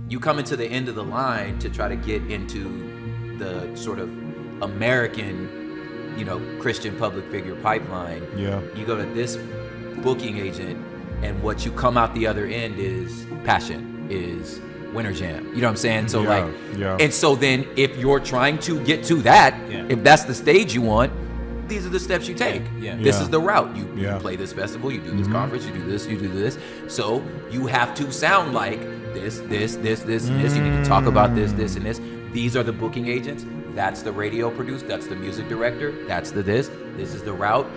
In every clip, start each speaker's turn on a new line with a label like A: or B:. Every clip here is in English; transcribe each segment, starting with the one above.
A: you come into the end of the line to try to get into the sort of American, Christian public figure pipeline.
B: Yeah.
A: You go to this booking agent, and what you come out the other end is passion, is Winter Jam. You know what I'm saying? So and so then if you're trying to get to that, if that's the stage you want, these are the steps you take. This is the route. You play this festival, you do this conference, you do this, you do this. So you have to sound like this, and this. You need to talk about this, and this. These are the booking agents. That's the radio producer. That's the music director. That's the this. This is the route.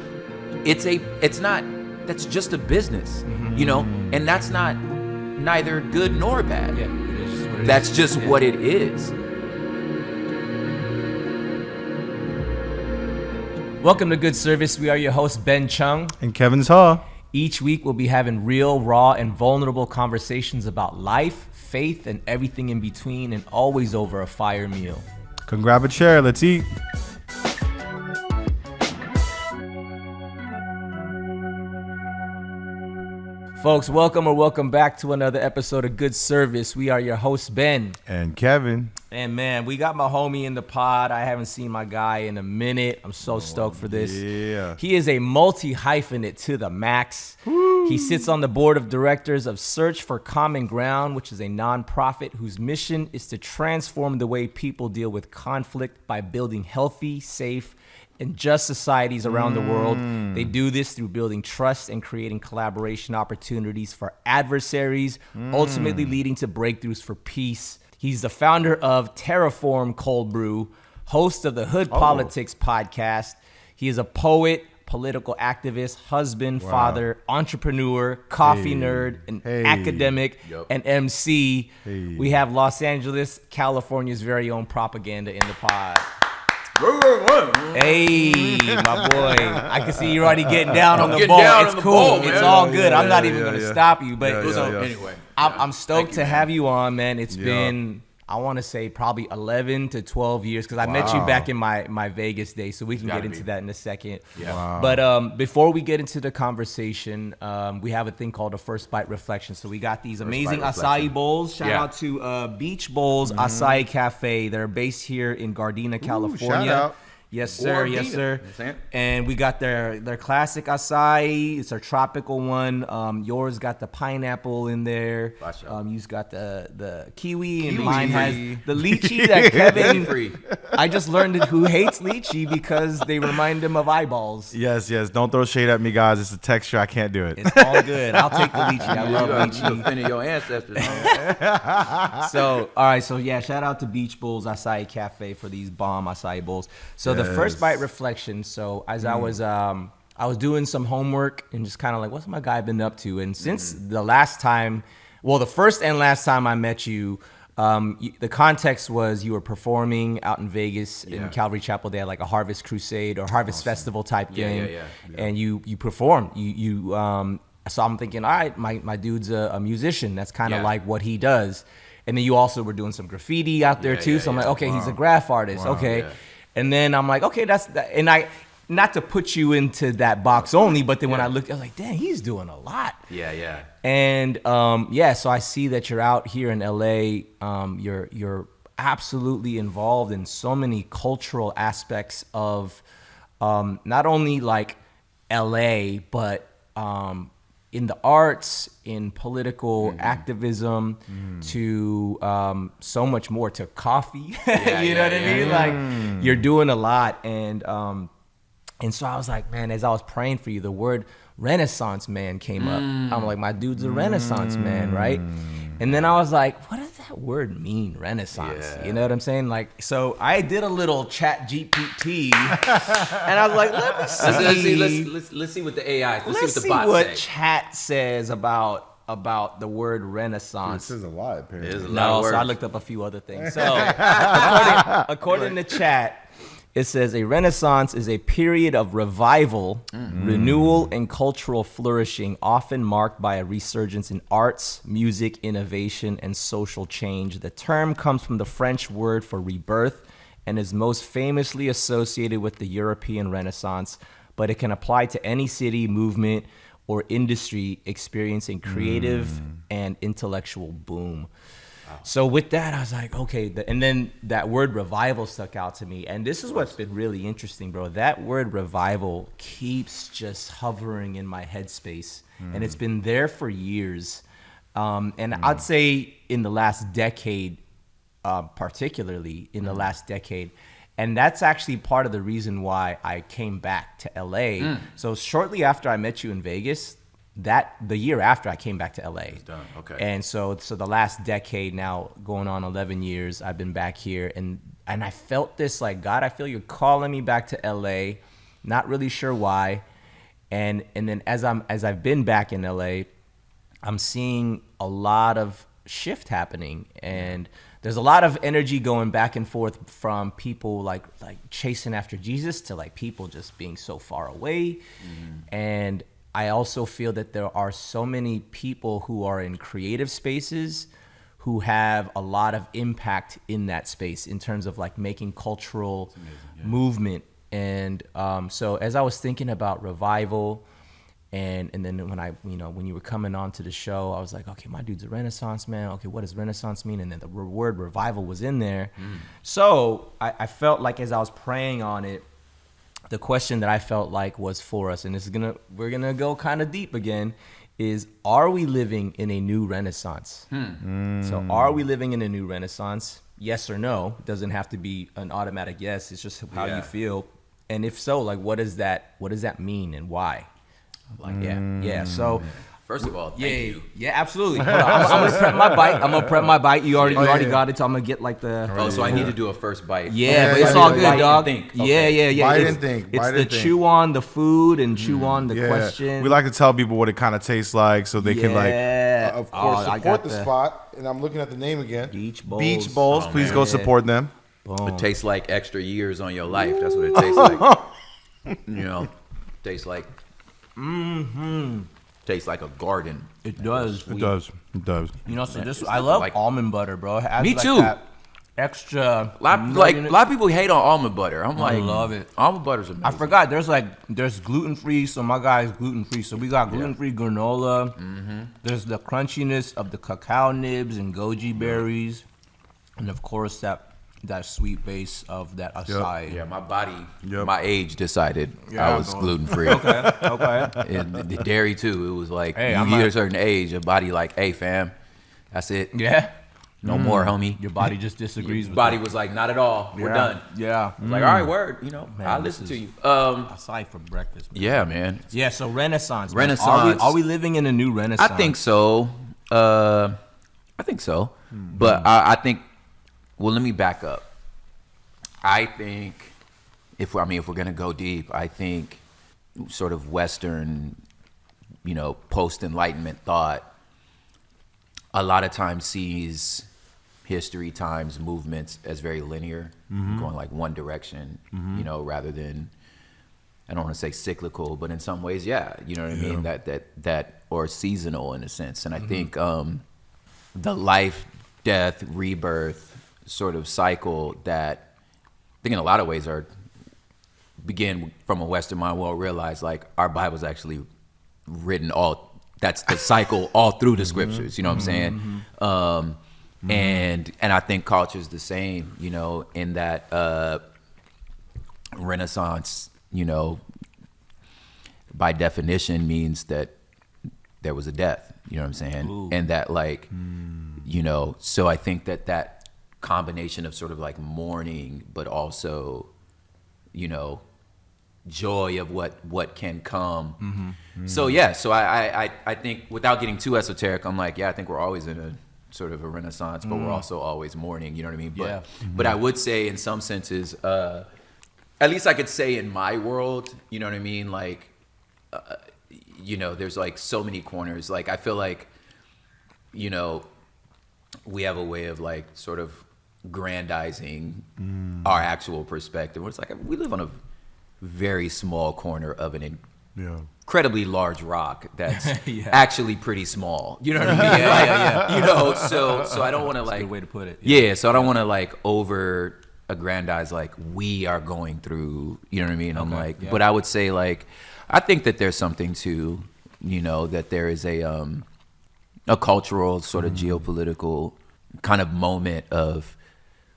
A: That's just a business, and that's not neither good nor bad. That's just what it is.
C: Welcome to Good Service. We are your hosts, Ben Chung
B: and Kevin Hall.
C: Each week we'll be having real, raw, and vulnerable conversations about life, faith, and everything in between, and always over a fire meal.
B: Come grab a chair. Let's eat.
C: Folks, welcome back to another episode of Good Service. We are your hosts, Ben
B: and Kevin.
C: And man, we got my homie in the pod. I haven't seen my guy in a minute. I'm so stoked for this.
B: Yeah.
C: He is a multi-hyphenate to the max.
B: Woo.
C: He sits on the board of directors of Search for Common Ground, which is a nonprofit whose mission is to transform the way people deal with conflict by building healthy, safe, and just societies around the world. They do this through building trust and creating collaboration opportunities for adversaries, ultimately leading to breakthroughs for peace. He's the founder of Terraform Cold Brew, host of the Hood Politics podcast. He is a poet, political activist, husband, father, entrepreneur, coffee nerd, an academic, and MC. We have Los Angeles, California's very own propaganda in the pod. Hey, my boy. I can see you already getting down on the ball. It's cool. It's all good. I'm not even going to stop you. But anyway, I'm stoked to have you on, man. It's been, I want to say, probably 11 to 12 years because I met you back in my Vegas days. So we can get into that in a second. But before we get into the conversation, we have a thing called a First Bite Reflection. So we got these amazing acai bowls. Shout out to Beach Bowls Acai Cafe. They're based here in Gardena, California.
B: Shout out.
C: Yes, sir. Yes, sir. And we got their classic acai. It's our tropical one. Yours got the pineapple in there. You've got the kiwi, and mine has the lychee that Kevin. I just learned who hates lychee because they remind him of eyeballs.
B: Yes. Don't throw shade at me, guys. It's a texture. I can't do it.
C: It's all good. I'll take the lychee. I love lychee.
A: You offended your ancestors.
C: So, all right. So, yeah, shout out to Beach Bowls Acai Cafe for these bomb acai bowls. So, the First Bite Reflection. So, as I was doing some homework and just kind of like, what's my guy been up to? And since the first and last time I met you, the context was you were performing out in Vegas in Calvary Chapel. They had like a Harvest Crusade or Harvest Festival type thing. And you performed. So I'm thinking, all right, my dude's a musician. That's kind of like what he does. And then you also were doing some graffiti out there too. So I'm like, okay, he's a graph artist. Okay. And then I'm like, okay, that's that. And not to put you into that box only, but then when I looked, I was like, dang, he's doing a lot. And so I see that you're out here in LA. You're absolutely involved in so many cultural aspects of not only like LA, but in the arts, in political activism, to so much more, to coffee. You know what I mean? Like you're doing a lot, and so I was like, man, as I was praying for you, the word Renaissance man came up. I'm like, my dude's a Renaissance man, right? And then I was like, what does that word mean, Renaissance? You know what I'm saying? Like, so I did a little chat GPT, and I was like, let me see.
A: Let's see what the AI,
C: let's see what chat says about the word Renaissance.
B: It says a lot, apparently.
C: So I looked up a few other things. So according to chat, it says a Renaissance is a period of revival, renewal, and cultural flourishing, often marked by a resurgence in arts, music, innovation, and social change. The term comes from the French word for rebirth and is most famously associated with the European Renaissance, but it can apply to any city, movement, or industry experiencing creative and intellectual boom. So with that, I was like, okay. And then that word revival stuck out to me. And this is what's been really interesting, bro. That word revival keeps just hovering in my headspace. And it's been there for years. And I'd say in the last decade, particularly in the last decade. And that's actually part of the reason why I came back to LA. So shortly after I met you in Vegas, the year after I came back to LA.
A: It's done. Okay.
C: And so the last decade now, going on 11 years, I've been back here, and I felt this like, God, I feel you're calling me back to LA. Not really sure why. And then as I've been back in LA, I'm seeing a lot of shift happening, and there's a lot of energy going back and forth from people like chasing after Jesus to like people just being so far away. And I also feel that there are so many people who are in creative spaces who have a lot of impact in that space in terms of like making cultural movement. And so as I was thinking about revival, and then when you were coming on to the show, I was like, okay, my dude's a Renaissance man. Okay, what does Renaissance mean? And then the word revival was in there. So I felt like as I was praying on it, the question that I felt like was for us, and we're gonna go kind of deep again, is are we living in a new Renaissance? So are we living in a new Renaissance? Yes or no? It doesn't have to be an automatic yes. It's just how you feel. And if so, like what does that mean and why? Like yeah. So
A: first of all, thank you.
C: Yeah, absolutely. Hold on. I'm gonna prep my bite. You already got it. So I'm gonna get like the.
A: Oh, so I need to do a first bite.
C: Yeah, but it's all good, dog.
A: Think.
C: Yeah.
B: Bite and think.
C: It's the chew on the food and chew on the question.
B: We like to tell people what it kind of tastes like so they can like.
D: Of course, support the spot. And I'm looking at the name again.
C: Beach Bowls.
B: Beach Bowls. Please go support them.
C: Boom.
A: It tastes like extra years on your life. That's what it tastes like. Tastes like. Tastes like a garden.
C: It does.
B: It does.
C: So I love almond butter, bro. It has
A: Me
C: like
A: too.
C: That extra.
A: A lot of people hate on almond butter. I'm like,
C: love it.
A: Almond butter's amazing.
C: I forgot. There's gluten free. So my guy is gluten free. So we got gluten free granola. There's the crunchiness of the cacao nibs and goji berries, and of course that sweet base of that acai.
A: Yeah, my body, my age decided I was gluten free.
C: Okay.
A: And the dairy too. It was like
C: Hey,
A: you get a certain age, your body like, hey fam, that's it.
C: Yeah.
A: No more, homie.
C: Your body just disagrees
A: Your
C: with
A: body
C: that.
A: was like, not at all. We're done.
C: Yeah.
A: I was like, all right, word.
C: Man,
A: I'll
C: this
A: listen to
C: is-
A: you.
C: Acai for breakfast. Man.
A: Yeah, man.
C: Yeah. So Renaissance. man.
A: Renaissance.
C: Are we living in a new Renaissance?
A: I think so. But I think. Well, let me back up. I think if we're gonna go deep, I think sort of Western, post-Enlightenment thought a lot of times sees history, times, movements as very linear, going like one direction, rather than, I don't want to say cyclical, but in some ways, yeah, you know what I mean? That or seasonal in a sense. And I think the life, death, rebirth sort of cycle that I think in a lot of ways begin from a Western mind. We'll realize like our Bible's actually written that's the cycle all through the scriptures, you know what I'm saying? And I think culture's the same, in that Renaissance, by definition means that there was a death, you know what I'm saying?
C: Ooh.
A: And that like, so I think that combination of sort of like mourning, but also, joy of what can come. So I think without getting too esoteric, I'm like, I think we're always in a sort of a renaissance, but we're also always mourning, you know what I mean? But, but I would say in some senses, at least I could say in my world, you know what I mean? Like, there's like so many corners. Like, I feel like, we have a way of like sort of grandizing our actual perspective. It's like we live on a very small corner of an incredibly large rock that's actually pretty small. You know what I mean? So I don't want to like.
C: That's a good way to put it.
A: Yeah, so I don't want to like over aggrandize like we are going through. You know what I mean? I'm like, but I would say like, I think that there's something to, that there is a cultural sort of geopolitical kind of moment of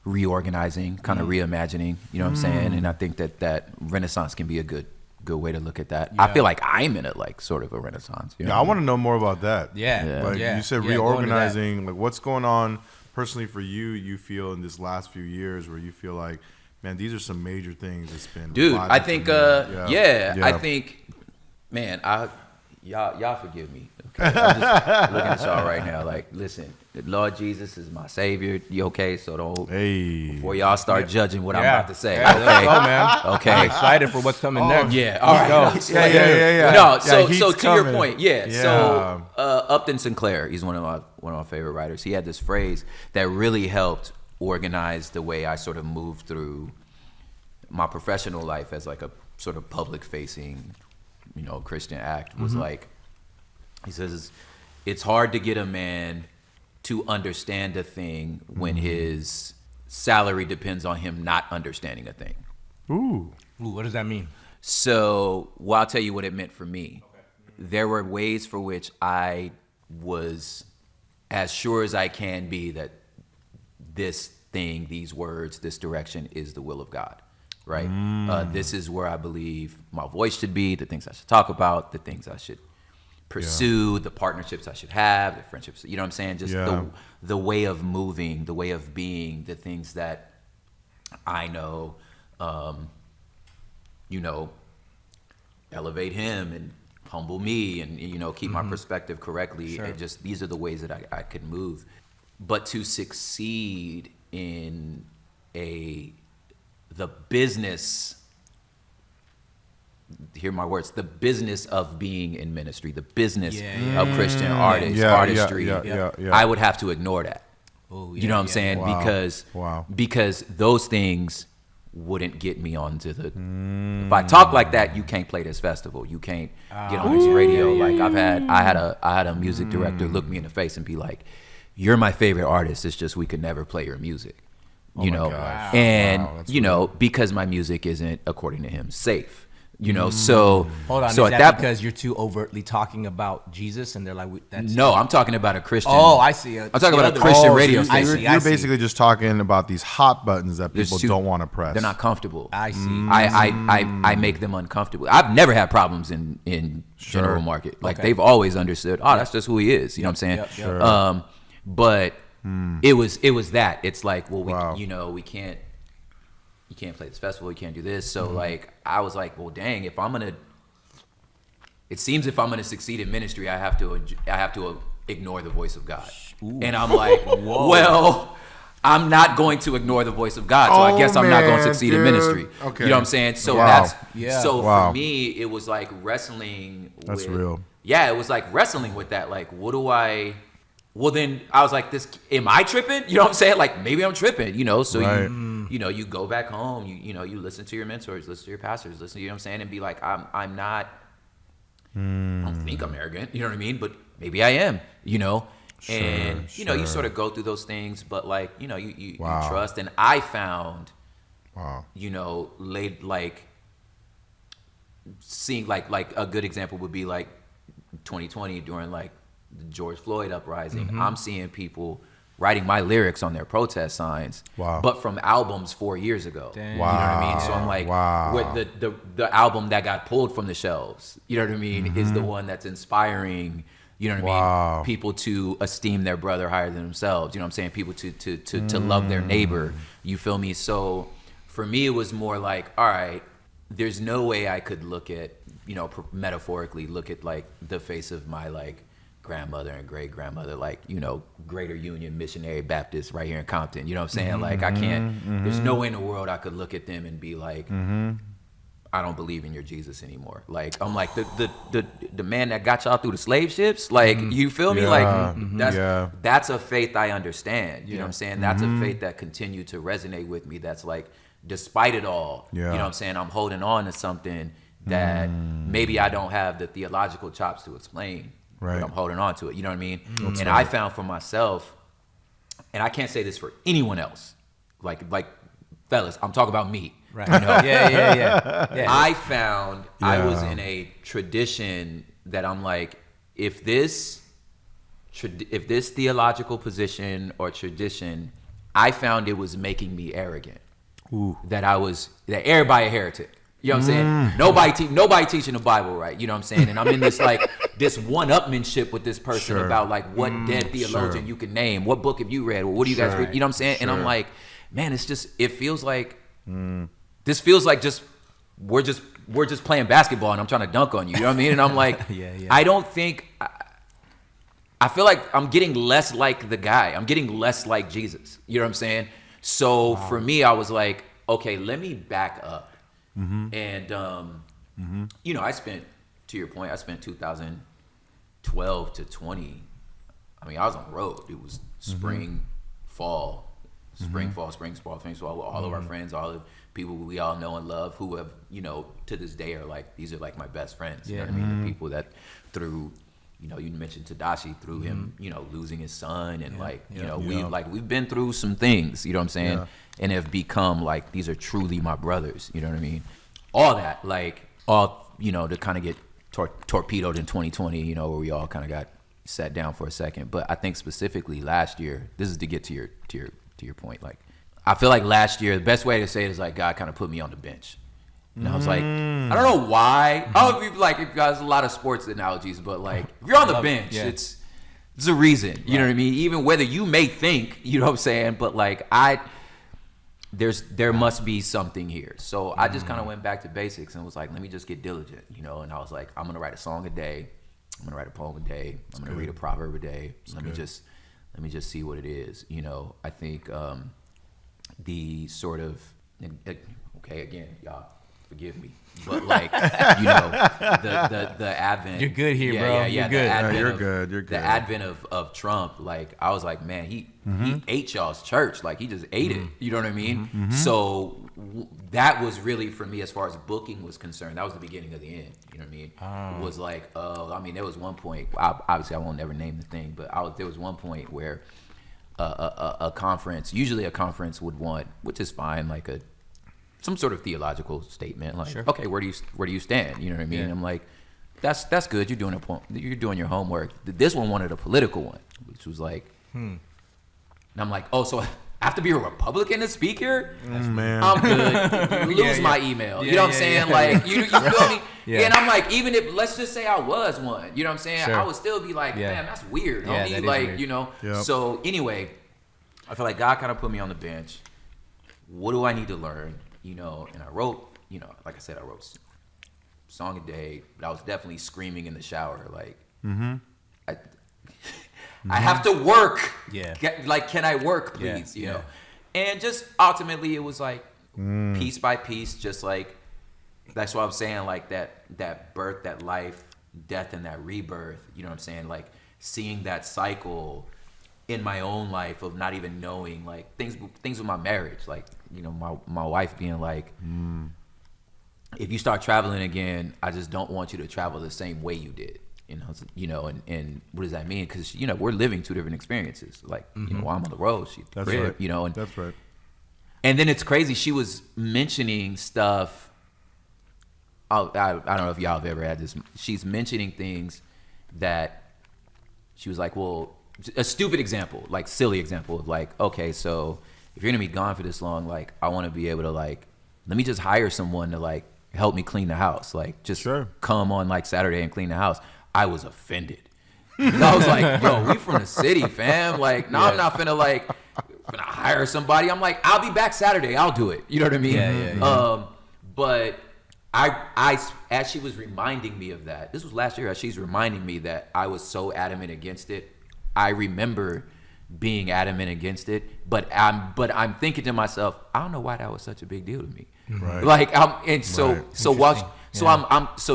A: reorganizing, kind of reimagining, you know what I'm saying? And I think that Renaissance can be a good way to look at that. I feel like I'm in like sort of a Renaissance. You know
B: I want to know more about that.
C: Yeah.
B: You said reorganizing. Like, what's going on personally for you? You feel in this last few years where you feel like, man, these are some major things that's been.
A: Dude, I think, I think, man, y'all forgive me. Okay? I'm just looking at y'all right now. Like, listen, the Lord Jesus is my Savior. You okay? So don't before y'all start judging what I'm about to say. Okay,
C: man.
A: Okay,
C: I'm excited for what's coming next.
A: Yeah, all right.
B: Yeah.
A: No, so
B: he's
A: to
B: coming.
A: your point, So Upton Sinclair, he's one of my favorite writers. He had this phrase that really helped organize the way I sort of moved through my professional life as like a sort of public facing, Christian act. Was like, he says, it's hard to get a man to understand a thing when his salary depends on him not understanding a thing.
C: Ooh, what does that mean?
A: So, well, I'll tell you what it meant for me. Okay. There were ways for which I was as sure as I can be that this thing, these words, this direction is the will of God, right? This is where I believe my voice should be, the things I should talk about, the things I should pursue, the partnerships I should have, the friendships, you know what I'm saying? Just the way of moving, the way of being, the things that I know, elevate him and humble me and, keep my perspective correctly. Sure. And just, these are the ways that I could move. But to succeed in the business, hear my words, the business of being in ministry, the business of Christian artistry, I would have to ignore that. You know what I'm saying?
B: Wow.
A: Because those things wouldn't get me onto the. If I talk like that, you can't play this festival. You can't get on this radio. Like I had a music director look me in the face and be like, "You're my favorite artist. It's just we could never play your music." Because my music isn't, according to him, safe. So
C: hold on.
A: So
C: is that because you're too overtly talking about Jesus, and they're like, "That's
A: no." I'm talking about a Christian.
C: Oh, I see.
A: I'm talking about a Christian radio station.
B: You're basically just talking about these hot buttons that people don't want to press.
A: They're not comfortable.
C: I see.
A: I make them uncomfortable. I've never had problems in general market. Like they've always understood. Oh, that's just who he is. You know what I'm saying? But it was that. It's like, well, we can't. You can't play this festival. You can't do this. So like, I was like, well, dang, if I'm gonna succeed in ministry, I have to ignore the voice of God. Ooh. And I'm like, well, I'm not going to ignore the voice of God. So I guess I'm not going to succeed in ministry. Okay. You know what I'm saying? So for me, it was like wrestling.
B: That's real.
A: Yeah, it was like wrestling with that. Like, what do I? Well, then I was like, am I tripping? You know what I'm saying? Like, maybe I'm tripping, So you go back home, you listen to your mentors, listen to your pastors, you know what I'm saying? And be like, I'm not, I don't think I'm arrogant, you know what I mean? But maybe I am, And, you sort of go through those things, but like, you trust. And I found, seeing like a good example would be like 2020 during like, the George Floyd uprising. I'm seeing people writing my lyrics on their protest signs, but from albums 4 years ago. Wow. You know what I mean? So I'm like, with the album that got pulled from the shelves, you know what I mean, is the one that's inspiring, you know what I mean, people to esteem their brother higher than themselves. You know what I'm saying? People to love their neighbor. You feel me? So for me, it was more like, all right, there's no way I could look at, metaphorically look at like the face of my like grandmother and great grandmother, like, Greater Union Missionary Baptist right here in Compton. You know what I'm saying? Like I can't, there's no way in the world I could look at them and be like, I don't believe in your Jesus anymore. Like, I'm like the man that got y'all through the slave ships. Like, you feel me? Like that's a faith I understand. You know what I'm saying? That's a faith that continued to resonate with me. That's like, despite it all, you know what I'm saying? I'm holding on to something that maybe I don't have the theological chops to explain. Right. But I'm holding on to it. You know what I mean? And I found for myself, and I can't say this for anyone else, like fellas, I'm talking about me.
C: Right. Yeah.
A: I found I was in a tradition that I'm like, if this if this theological position or tradition, I found it was making me arrogant. Ooh. That everybody a heretic. You know what I'm saying? Nobody teaching the Bible right. You know what I'm saying? And I'm in this this one-upmanship with this person about like what dead theologian you can name, what book have you read, or what do you guys read? You know what I'm saying? And I'm like, man, it feels like this feels like just we're just playing basketball and I'm trying to dunk on you. You know what I mean? And I'm like, I don't think. I feel like I'm getting less like the guy. I'm getting less like Jesus. You know what I'm saying? So for me, I was like, okay, let me back up. And, you know, to your point, I spent 2012 to 20. I mean, I was on the road. It was spring, fall, with all of our friends, all the people we all know and love who have, you know, to this day are like, these are like my best friends. You know what I mean? The people that through, you know, you mentioned Tadashi, through him, you know, losing his son and we've been through some things, you know what I'm saying? Yeah. And have become like, these are truly my brothers, you know what I mean? All that, you know, to kind of get torpedoed in 2020, you know, where we all kind of got sat down for a second. But I think specifically last year, this is to get to your point. Like, I feel like last year, the best way to say it is like God kind of put me on the bench. And I was like, I don't know why. I don't know if there's a lot of sports analogies, but like, if you're on the bench, it's a reason. You know what I mean? Even whether you may think, you know what I'm saying, but like there must be something here. So I just kind of went back to basics and was like, let me just get diligent, you know. And I was like, I'm gonna write a song a day. I'm gonna write a poem a day. I'm gonna read a proverb a day. Let me just see what it is, you know. I think the sort of again, y'all. Forgive me, but like, you know, the advent.
C: You're good here, bro.
A: Yeah,
C: you're good.
B: You're good.
A: The advent of Trump, like, I was like, man, he ate y'all's church, like he just ate it. You know what I mean? So that was really for me as far as booking was concerned. That was the beginning of the end. You know what I mean? It was like, I mean, there was one point. Obviously, I won't never name the thing, but there was one point where a conference, usually a conference would want, which is fine, like some sort of theological statement, like, okay, where do you stand? You know what I mean? Yeah. I'm like, that's good. You're doing your homework. This one wanted a political one, which was like, and I'm like, oh, so I have to be a Republican to speak here?
B: Man,
A: I'm good. Lose my email. You know what I'm saying? Like, you feel me? And I'm like, even if, let's just say I was one, you know what I'm saying? I would still be like, man, that's weird.
C: Yeah, that is
A: like,
C: weird.
A: You know. Yep. So anyway, I feel like God kind of put me on the bench. What do I need to learn? You know, and I wrote, you know, like I said, I wrote a song a day, but I was definitely screaming in the shower, like, I have to work. Yeah. Like, can I work, please? You know? And just ultimately it was like piece by piece, just like, that's what I'm saying, like that birth, that life, death, and that rebirth, you know what I'm saying? Like, seeing that cycle in my own life of not even knowing, like, things with my marriage, like, you know, my wife being like, if you start traveling again, I just don't want you to travel the same way you did, you know, and what does that mean? Because, you know, we're living two different experiences. Like, you know, while I'm on the road, she's
B: that's
A: crib,
B: right.
A: You know, and
B: that's right.
A: And then it's crazy. She was mentioning stuff. I don't know if y'all have ever had this. She's mentioning things that she was like, well, a stupid example, like silly example of like, okay, so if you're gonna be gone for this long, like, I want to be able to, like, let me just hire someone to, like, help me clean the house, like, just come on like Saturday and clean the house. I was offended. I was like, yo, we from the city, fam. Like, no, I'm not finna hire somebody. I'm like, I'll be back Saturday. I'll do it. You know what I mean? Yeah. But I, as she was reminding me of that, this was last year, as she's reminding me that I was so adamant against it. I remember being adamant against it, but I'm thinking to myself, I don't know why that was such a big deal to me.
B: Right.
A: Like, so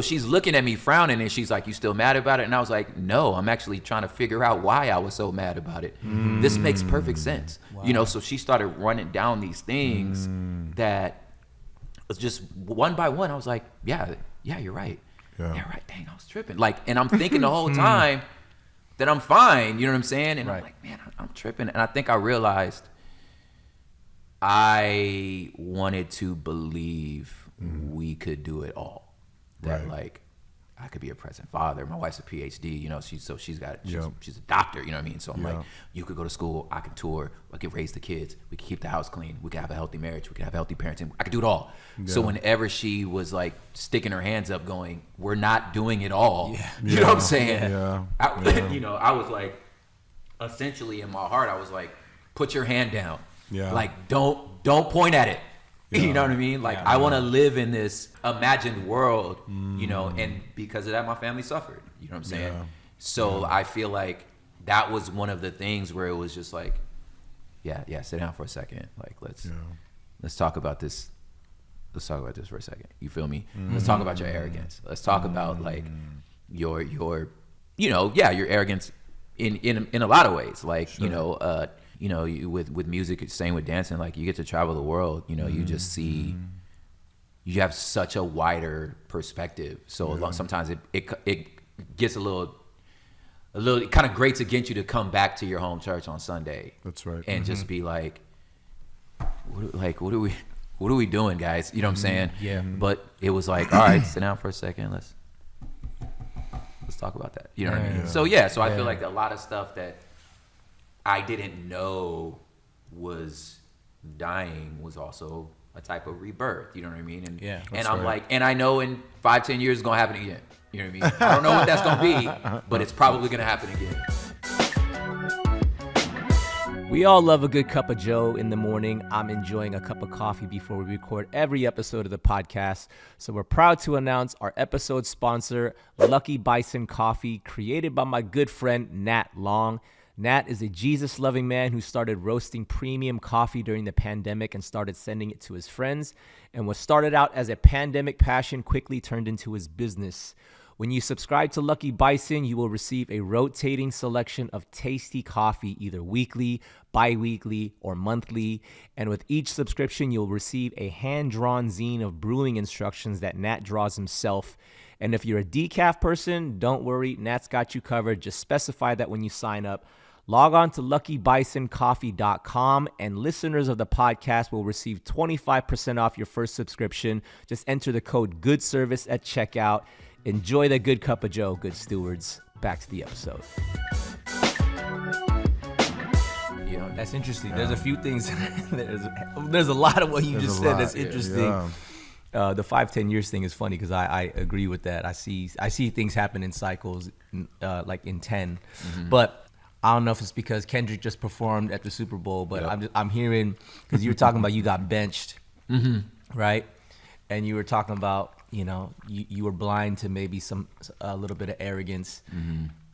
A: she's looking at me frowning, and she's like, you still mad about it? And I was like, no, I'm actually trying to figure out why I was so mad about it. This makes perfect sense. Wow. You know, so she started running down these things that was just one by one. I was like, yeah, you're right. Yeah, right. Dang, I was tripping. Like, and I'm thinking the whole time that I'm fine, you know what I'm saying? And I'm like, man, I'm tripping. And I think I realized I wanted to believe we could do it all. That like, I could be a present father. My wife's a PhD, you know, she's a doctor, you know what I mean? So I'm like, you could go to school, I can tour, I can raise the kids, we can keep the house clean, we can have a healthy marriage, we can have healthy parenting, I could do it all. So whenever she was like sticking her hands up going, we're not doing it all, you know what I'm saying? You know, I was like, essentially in my heart, I was like, put your hand down. Like, don't point at it. You know what I mean? Like, I want to live in this imagined world, you know, and because of that, my family suffered. You know what I'm saying? So I feel like that was one of the things where it was just like, sit down for a second. Like, let's talk about this. Let's talk about this for a second. You feel me? Let's talk about your arrogance. Let's talk about like your you know, your arrogance in a lot of ways. Like, you know, with music, same with dancing, like you get to travel the world, you know, you just see, you have such a wider perspective. So sometimes it gets a little, it kind of grates against you to come back to your home church on Sunday.
B: That's right.
A: And just be like, what are we doing, guys? You know what I'm saying?
C: Yeah.
A: But it was like, all right, sit down for a second. Let's talk about that. You know what I mean? So I feel like a lot of stuff that I didn't know was dying was also a type of rebirth. You know what I mean? And I'm like, and I know in 5-10 years it's gonna happen again. You know what I mean? I don't know what that's gonna be, but it's probably gonna happen again.
C: We all love a good cup of Joe in the morning. I'm enjoying a cup of coffee before we record every episode of the podcast. So we're proud to announce our episode sponsor, Lucky Bison Coffee, created by my good friend, Nat Long. Nat is a Jesus-loving man who started roasting premium coffee during the pandemic and started sending it to his friends. And what started out as a pandemic passion quickly turned into his business. When you subscribe to Lucky Bison, you will receive a rotating selection of tasty coffee, either weekly, bi-weekly, or monthly. And with each subscription, you'll receive a hand-drawn zine of brewing instructions that Nat draws himself. And if you're a decaf person, don't worry, Nat's got you covered. Just specify that when you sign up. Log on to LuckyBisonCoffee.com, and listeners of the podcast will receive 25% off your first subscription. Just enter the code GOODSERVICE at checkout. Enjoy the good cup of Joe, good stewards. Back to the episode. You know, that's interesting. There's a few things. There's a lot of what you just said that's interesting. The 5-10 years thing is funny because I agree with that. I see things happen in cycles, like in 10, but I don't know if it's because Kendrick just performed at the Super Bowl, but I'm hearing, because you were talking about you got benched, right? And you were talking about, you know, you were blind to maybe a little bit of arrogance.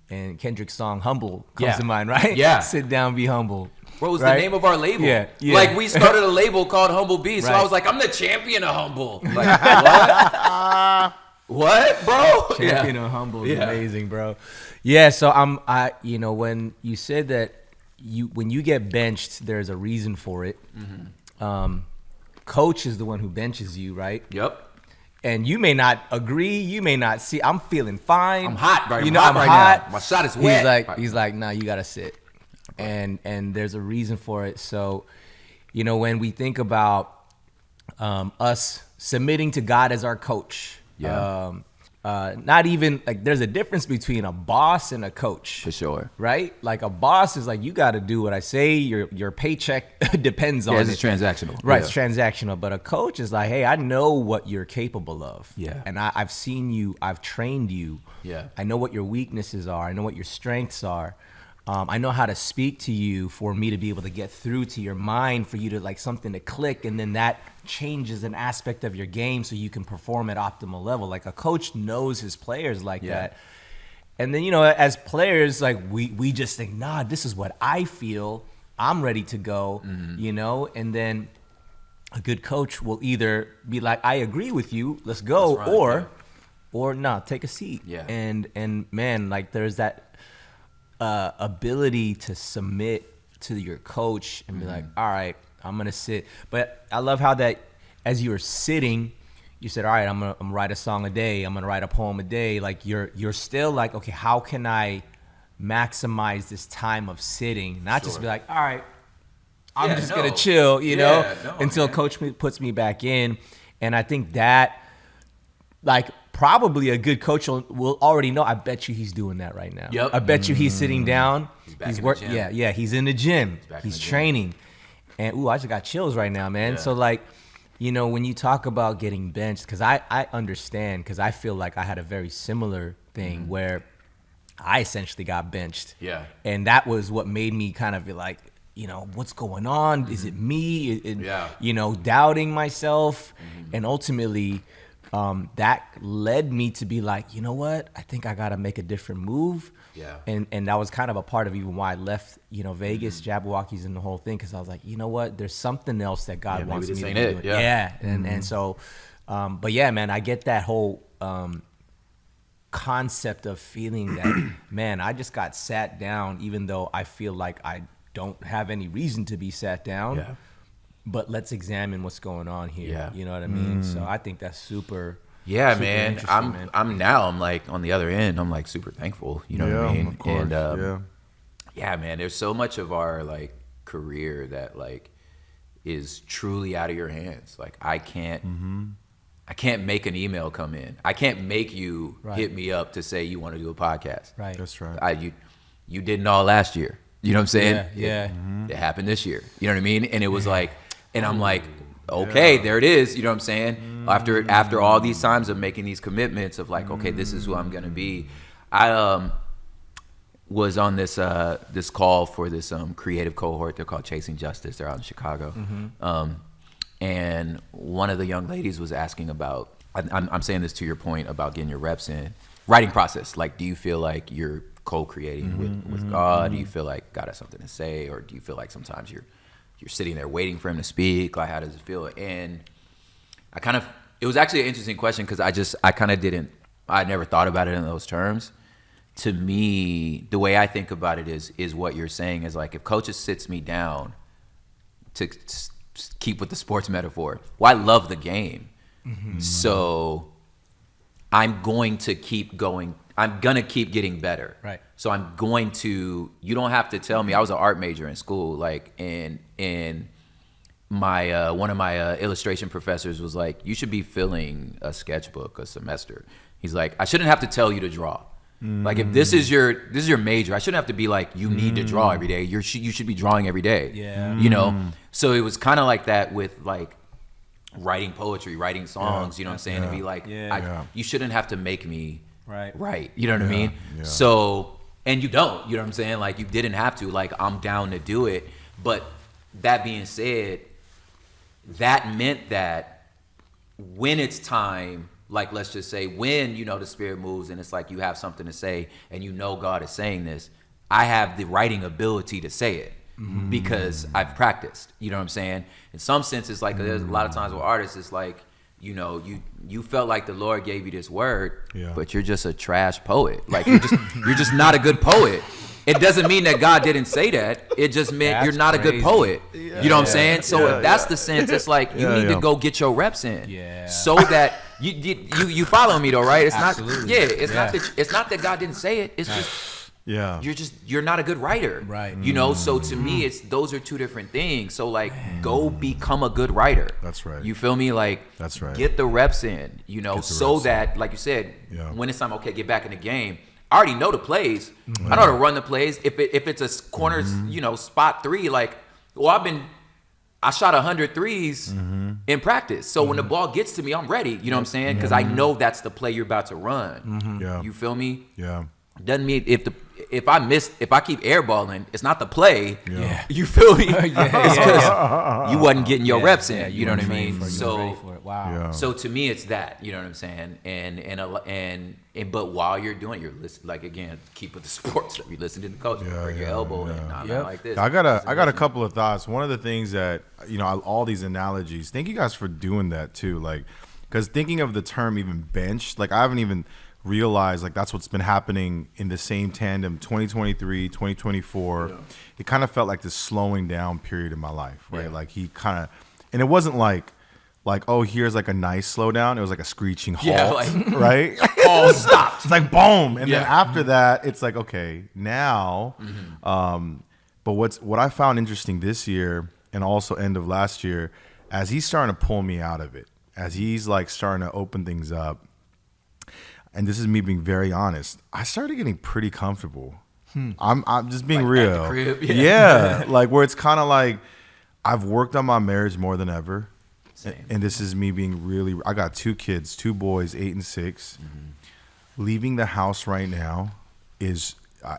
C: And Kendrick's song "Humble" comes to mind, right?
A: Yeah.
C: Sit down, be humble.
A: What was the name of our label?
C: Yeah.
A: Like, we started a label called Humble B, so I was like, I'm the champion of humble. Like, what, bro?
C: Champion of humble is amazing, bro. Yeah, so you know, when you said that when you get benched, there's a reason for it. Coach is the one who benches you, right?
A: Yep.
C: And you may not agree, you may not see. I'm feeling fine.
A: I'm hot, right?
C: You know, I'm hot.
A: Now. My shot is wet.
C: He's like, nah, you gotta sit. And there's a reason for it. So, you know, when we think about us submitting to God as our coach, not even like there's a difference between a boss and a coach.
A: For sure.
C: Right? Like a boss is like, you got to do what I say. Your paycheck depends on it.
A: It's transactional.
C: Right, it's transactional. But a coach is like, hey, I know what you're capable of.
A: Yeah.
C: And I've seen you. I've trained you.
A: Yeah.
C: I know what your weaknesses are. I know what your strengths are. I know how to speak to you for me to be able to get through to your mind, for you to like something to click, and then that changes an aspect of your game so you can perform at optimal level. Like a coach knows his players like that. And then, you know, as players, like we just think, nah, this is what I feel. I'm ready to go, you know? And then a good coach will either be like, I agree with you, let's go, or nah, take a seat.
A: Yeah.
C: And man, like there's that ability to submit to your coach and be like, all right, I'm gonna sit. But I love how that as you were sitting, you said, all right, I'm gonna write a song a day, I'm gonna write a poem a day. Like you're still like, okay, how can I maximize this time of sitting? Not just be like, all right, I'm just gonna chill, you know, until coach puts me back in. And I think that, like, probably a good coach will already know. I bet you he's doing that right now.
A: Yep.
C: I bet you he's sitting down.
A: He's working.
C: Yeah, he's in the gym. He's training. And I just got chills right now, man.
A: Yeah.
C: So like, when you talk about getting benched, because I understand, because I feel like I had a very similar thing where I essentially got benched.
A: Yeah.
C: And that was what made me kind of be like, what's going on? Is it me? Doubting myself. And ultimately, that led me to be like, you know what? I think I got to make a different move.
A: Yeah.
C: And that was kind of a part of even why I left, Vegas, Jabberwockies, and the whole thing, because I was like, you know what? There's something else that God wants me to do. Yeah. And so, but yeah, man, I get that whole concept of feeling that, man, I just got sat down, even though I feel like I don't have any reason to be sat down.
A: Yeah.
C: But let's examine what's going on here. Yeah. You know what I mean? So I think that's super.
A: Yeah,
C: super
A: man. I'm like on the other end. I'm like super thankful. You know what I mean?
B: Of course.
A: And yeah, man. There's so much of our like career that like is truly out of your hands. Like I can't make an email come in. I can't make you hit me up to say you want to do a podcast.
C: Right.
B: That's right.
A: You didn't all last year. You know what I'm saying?
C: Yeah.
A: It happened this year. You know what I mean? And it was like, and I'm like, okay, there it is. You know what I'm saying? After all these times of making these commitments of like, okay, this is who I'm gonna be. I was on this this call for this creative cohort. They're called Chasing Justice. They're out in Chicago. And one of the young ladies was asking about, I'm saying this to your point about getting your reps in, writing process. Like, do you feel like you're co-creating with God? Do you feel like God has something to say? Or do you feel like sometimes you're sitting there waiting for him to speak? Like, how does it feel? And it was actually an interesting question because I never thought about it in those terms. To me, the way I think about it is what you're saying is like, if coaches sits me down to keep with the sports metaphor, well, I love the game. So I'm going to keep going. I'm going to keep getting better.
C: Right.
A: So you don't have to tell me. I was an art major in school, like, and my one of my illustration professors was like, you should be filling a sketchbook a semester. He's like, I shouldn't have to tell you to draw. Like, if this is your major, I shouldn't have to be like, you need to draw every day. You should be drawing every day.
C: Yeah.
A: So it was kind of like that with like writing poetry, writing songs. You know what I'm saying? To be like, you shouldn't have to make me right. You know what I mean?
B: Yeah.
A: So, and you don't. You know what I'm saying? Like, you didn't have to. Like, I'm down to do it. But that being said, that meant that when it's time, like, let's just say when, the Spirit moves and it's like you have something to say and God is saying this, I have the writing ability to say it because I've practiced. You know what I'm saying? In some senses, like, there's a lot of times with artists, it's like, you felt like the Lord gave you this word, but you're just a trash poet. Like, you're just not a good poet. It doesn't mean that God didn't say that. It just meant you're not a good poet. You know what I'm saying? So if that's the sense, it's like you need to go get your reps in.
C: Yeah.
A: So that you follow me though, right? It's
C: Absolutely.
A: it's not that God didn't say it. It's just you're not a good writer.
C: Right.
A: So to me those are two different things. So like go become a good writer.
B: That's right.
A: You feel me? Like
B: that's right.
A: Get the reps in, so that like you said, when it's time, okay, get back in the game. I already know the plays. I know how to run the plays. If it's a corners, spot three, like, well, I shot 100 threes in practice. So when the ball gets to me, I'm ready. You know what I'm saying? Because I know that's the play you're about to run.
B: Yeah.
A: You feel me?
B: Yeah.
A: Doesn't mean if I keep airballing, it's not the play.
B: Yeah.
A: You feel me? It's because you wasn't getting your reps in. You know what I mean?
C: Wow.
A: So to me, it's that. You know what I'm saying? And but while you're doing, you're listening. Like again, keep with the sports. You're listening to the coach. Bring your elbow in. Not like this.
B: I got a couple of thoughts. One of the things that all these analogies. Thank you guys for doing that too. Like, because thinking of the term even bench, like I haven't even realize like that's what's been happening in the same tandem 2023 2024 It kind of felt like this slowing down period in my life, right? Like he kind of, and it wasn't like oh, here's like a nice slowdown. It was like a screeching halt, right?
A: All stopped.
B: It's like boom, and then after that it's like okay now but what I found interesting this year and also end of last year, as he's starting to pull me out of it, as he's like starting to open things up, and this is me being very honest, I started getting pretty comfortable. I'm just being real.
A: At the crib,
B: yeah, like where it's kind of like I've worked on my marriage more than ever. And this is me being really, I got 2 kids, 2 boys, 8 and 6. Leaving the house right now is,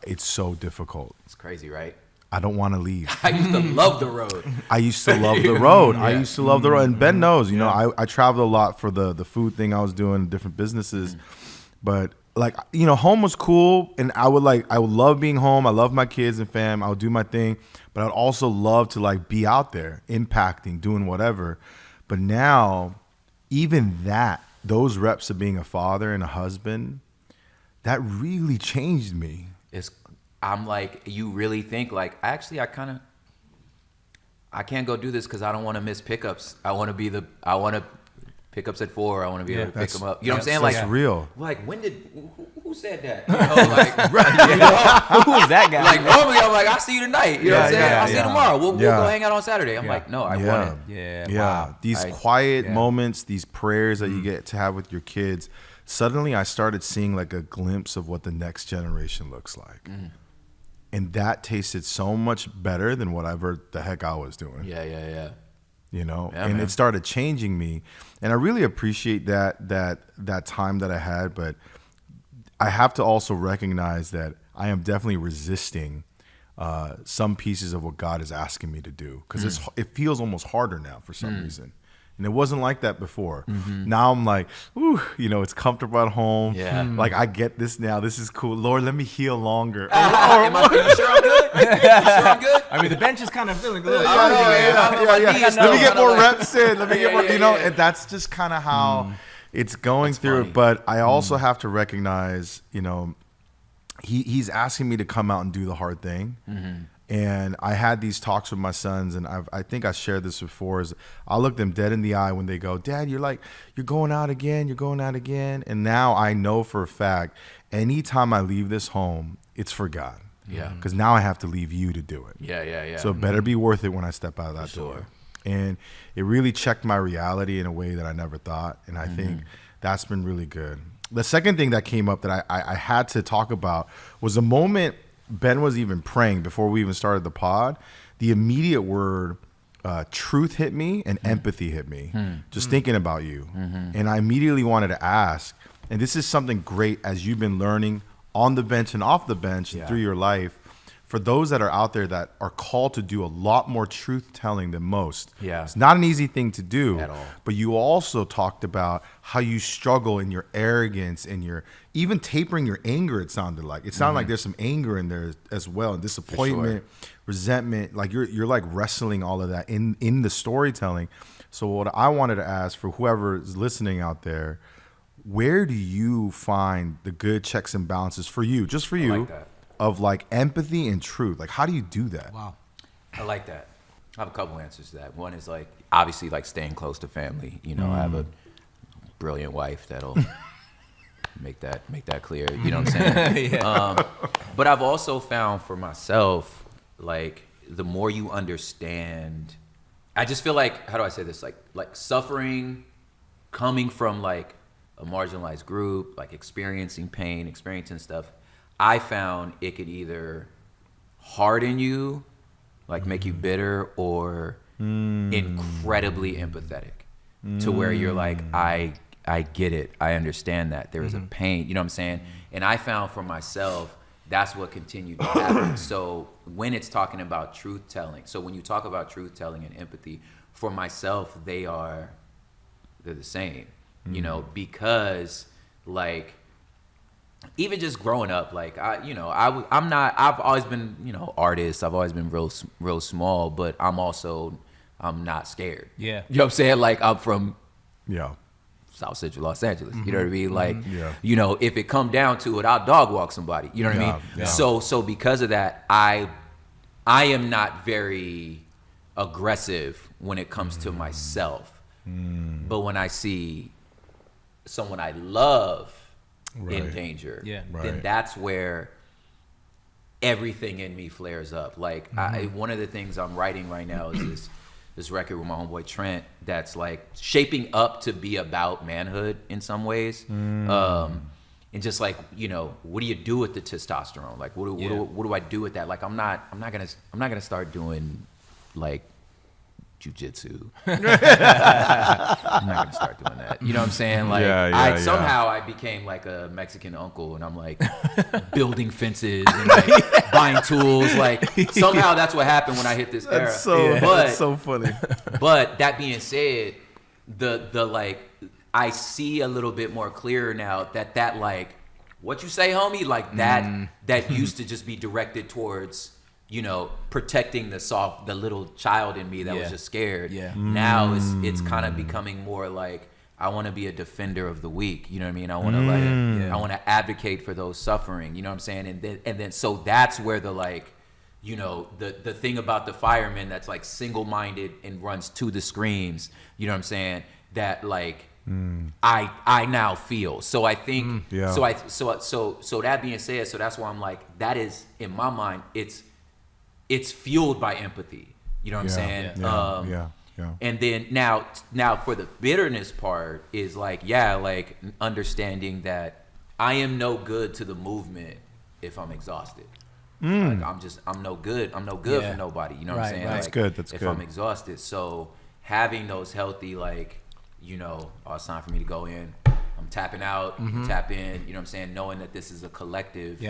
B: it's so difficult.
A: It's crazy, right?
B: I don't want to leave.
A: I used to love the road.
B: I used to love the road. I used to love the road. And Ben knows, you know, I traveled a lot for the food thing I was doing, different businesses. But like, you know, home was cool. And I would love being home. I love my kids and fam. I would do my thing. But I'd also love to like be out there, impacting, doing whatever. But now, even that, those reps of being a father and a husband, that really changed me.
A: I'm like, you really think like, actually, I can't go do this because I don't want to miss pickups. I want to pickups at 4. I want to be able to pick them up. You know what I'm saying?
B: That's
A: like
B: real.
A: Like who said that? You know, like,
C: Who was that guy?
A: Like normally I'm like, I'll see you tonight. You know what I'm saying? I'll see you tomorrow. We'll go hang out on Saturday. I'm like, no, I want it.
C: Wow.
B: These quiet moments, these prayers that you get to have with your kids. Suddenly I started seeing like a glimpse of what the next generation looks like. And that tasted so much better than whatever the heck I was doing.
A: Yeah.
B: You know,
A: Yeah,
B: and
A: man.
B: it started changing me. And I really appreciate that time that I had. But I have to also recognize that I am definitely resisting some pieces of what God is asking me to do. Because it feels almost harder now for some reason. And it wasn't like that before. Now I'm like, ooh, you know, it's comfortable at home.
A: Yeah.
B: Like I get this now. This is cool. Lord, let me heal longer.
A: Are you sure I'm good? You sure I'm good?
C: I mean, the bench is kind of feeling good.
B: Let me get more reps in. Let me get more, you know, and that's just kind of how it's going through.
A: Funny.
B: But I also have to recognize, you know, he's asking me to come out and do the hard thing. And I had these talks with my sons, and I think I shared this before. Is I look them dead in the eye when they go, "Dad, you're going out again. You're going out again." And now I know for a fact, anytime I leave this home, it's for God.
A: Yeah.
B: Because now I have to leave you to do it.
A: Yeah.
B: So it better be worth it when I step out of that door. And it really checked my reality in a way that I never thought. And I think that's been really good. The second thing that came up that I had to talk about was a moment Ben was even praying before we even started the pod. The immediate word truth hit me and empathy hit me. Just thinking about you. And I immediately wanted to ask, and this is something great as you've been learning on the bench and off the bench and through your life, for those that are out there that are called to do a lot more truth telling than most.
A: Yeah.
B: It's not an easy thing to do.
A: At all.
B: But you also talked about how you struggle in your arrogance and your even tapering your anger, it sounded like. It sounded like there's some anger in there as well, and disappointment, resentment. Like you're like wrestling all of that in the storytelling. So what I wanted to ask for whoever is listening out there, where do you find the good checks and balances for you, just for you,
A: like that.
B: Of like empathy and truth? Like, how do you do that?
C: Wow.
A: I like that. I have a couple answers to that. One is like, obviously like staying close to family. You know, I have a brilliant wife that'll make that clear. You know what I'm saying? But I've also found for myself, like the more you understand, I just feel like, how do I say this? Like suffering, coming from like a marginalized group, like experiencing pain, experiencing stuff, I found it could either harden you, like make you bitter, or incredibly empathetic to where you're like, I get it. I understand that. There is a pain. You know what I'm saying? And I found for myself, that's what continued to happen. So when it's talking about truth telling, so when you talk about truth telling and empathy, for myself, they're the same, you know, because like, even just growing up, like I've always been, you know, artist. I've always been real small, but I'm not scared.
C: Yeah.
A: You know what I'm saying? Like I'm from
B: Yeah.
A: South Central Los Angeles. You know what I mean? Like, you know, if it come down to it, I'll dog walk somebody. You know what I mean?
B: Yeah.
A: So because of that, I am not very aggressive when it comes to myself. But when I see someone I love in danger, then that's where everything in me flares up. Like one of the things I'm writing right now is this record with my homeboy Trent that's like shaping up to be about manhood in some ways. And and just like, you know, what do you do with the testosterone? Like, what do I do with that? Like, I'm not gonna start doing like jujitsu. I'm not gonna start doing that. You know what I'm saying? Like, somehow I became like a Mexican uncle, and I'm like building fences and like buying tools. Like, somehow that's what happened when I hit this era.
B: That's so funny.
A: But that being said, the like, I see a little bit more clearer now that like, what you say, homie, like that used to just be directed towards, you know, protecting the little child in me that was just scared. Yeah. Now it's kind of becoming more like, I want to be a defender of the weak. You know what I mean? I want to I want to advocate for those suffering. You know what I'm saying? And then so that's where the like, you know, the thing about the fireman that's like single-minded and runs to the screams. You know what I'm saying? That like, I now feel. So I think so that being said, so that's why I'm like, that is, in my mind, it's fueled by empathy. You know what I'm saying? Yeah. And then now for the bitterness part is like, like understanding that I am no good to the movement if I'm exhausted. Like, I'm no good for nobody. You know what I'm saying?
B: That's
A: like,
B: good. That's
A: if
B: good.
A: I'm exhausted. So having those healthy, like, you know, it's time for me to go in. I'm tapping out, tap in, you know what I'm saying? Knowing that this is a collective,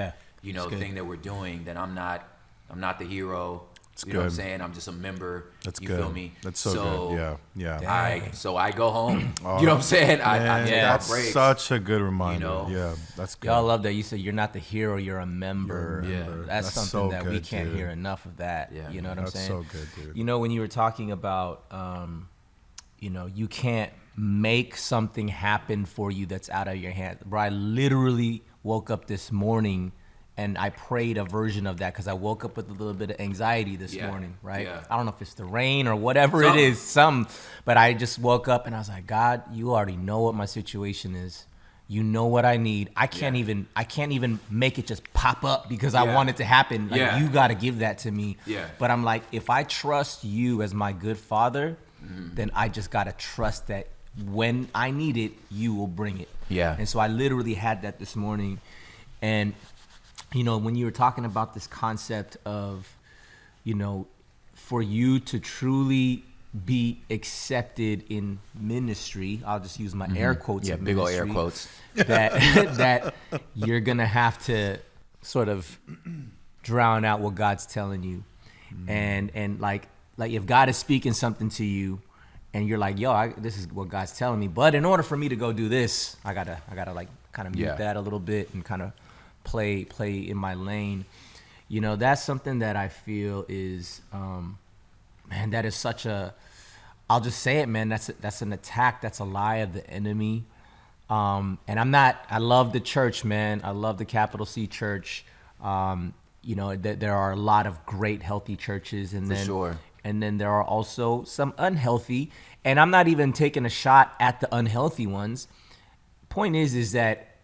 A: you know, thing that we're doing, that I'm not the hero. You know what I'm saying? I'm just a member.
B: That's
A: you
B: good.
A: Feel me?
B: That's so good. Yeah.
A: I go home. You know what I'm saying? I take
B: that's
A: my breaks.
B: Such a good reminder.
A: You know?
B: Yeah, that's good.
C: Y'all love that. You said you're not the hero, you're a member. That's something
B: so
C: that
B: good,
C: we can't
B: dude.
C: hear enough of that. Yeah. You know what I'm saying?
B: That's so good, dude.
C: You know, when you were talking about, you know, you can't make something happen for you that's out of your hands. Bro, I literally woke up this morning and I prayed a version of that because I woke up with a little bit of anxiety this morning, right? Yeah. I don't know if it's the rain or whatever it is, but I just woke up and I was like, God, you already know what my situation is. You know what I need. I can't even make it just pop up because I want it to happen. Like, you got to give that to me. Yeah. But I'm like, if I trust you as my good father, then I just got to trust that when I need it, you will bring it. Yeah. And so I literally had that this morning. And, you know, when you were talking about this concept of, you know, for you to truly be accepted in ministry, I'll just use my air quotes. Yeah,
A: big old air quotes.
C: That you're going to have to sort of drown out what God's telling you. And like if God is speaking something to you, and you're like, yo, this is what God's telling me. But in order for me to go do this, I gotta like kind of mute that a little bit and kind of play in my lane. You know, that's something that I feel is, man, that is such a, I'll just say it, man, that's an attack. That's a lie of the enemy. And I love the church, man. I love the capital C church. You know, there are a lot of great, healthy churches. And And then there are also some unhealthy, and I'm not even taking a shot at the unhealthy ones. Point is that,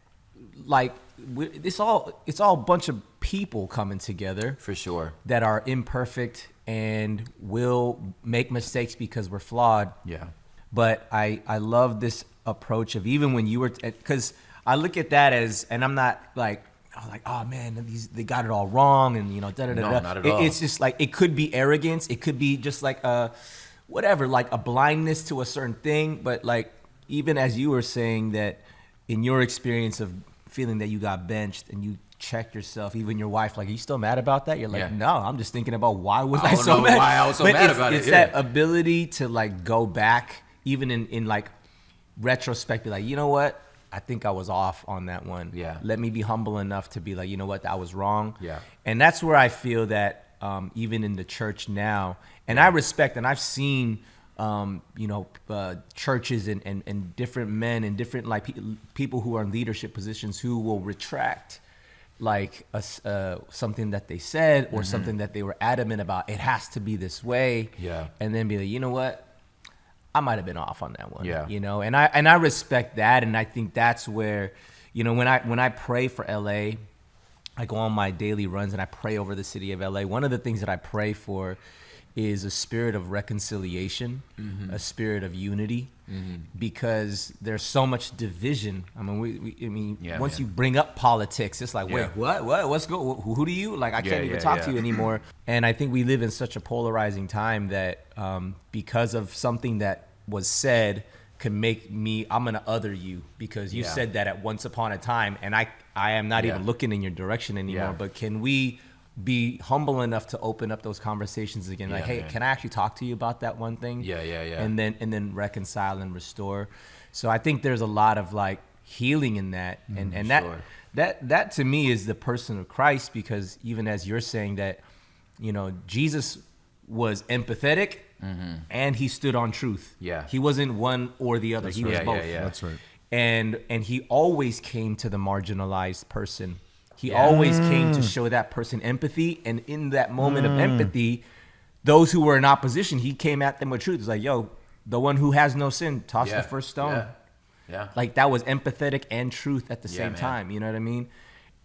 C: like, it's all a bunch of people coming together.
A: For sure. That
C: are imperfect and will make mistakes because we're flawed. Yeah. But I love this approach of, even when you were, because I look at that as, and I'm not like, oh man, they got it all wrong, and you know, da da da. No, not at all. It's just like, it could be arrogance, it could be just like whatever, like a blindness to a certain thing. But like, even as you were saying that, in your experience of feeling that you got benched, and you check yourself, even your wife, like, are you still mad about that? You're like, no, I'm just thinking about why was I so mad?
A: Why I was so mad about it.
C: It's that ability to like go back, even in like retrospect, be like, you know what? I think I was off on that one. Yeah. Let me be humble enough to be like, you know what, I was wrong. Yeah. And that's where I feel that even in the church now, and I respect, and I've seen, you know, churches and different men and different like people who are in leadership positions who will retract like something that they said or something that they were adamant about. It has to be this way. Yeah. And then be like, you know what? I might have been off on that one. Yeah. You know, and I respect that, and I think that's where, you know, when I pray for LA, I go on my daily runs and I pray over the city of LA. One of the things that I pray for is a spirit of reconciliation, a spirit of unity, because there's so much division. I mean, once you bring up politics, it's like, wait, what? What's who do you like? I can't even talk to you anymore. And I think we live in such a polarizing time that because of something that was said can make me, I'm gonna other you because you said that at once upon a time, and I am not even looking in your direction anymore. But can we be humble enough to open up those conversations again? Like, hey, can I actually talk to you about that one thing? And then reconcile and restore. So I think there's a lot of like healing in that, and that to me is the person of Christ, because even as you're saying that, you know, Jesus was empathetic and he stood on truth. He wasn't one or the other. He was both.
B: That's right.
C: And he always came to the marginalized person. He always came to show that person empathy, and in that moment of empathy, those who were in opposition, he came at them with truth. It's like, yo, the one who has no sin, toss the first stone. Like, that was empathetic and truth at the same time. You know what I mean?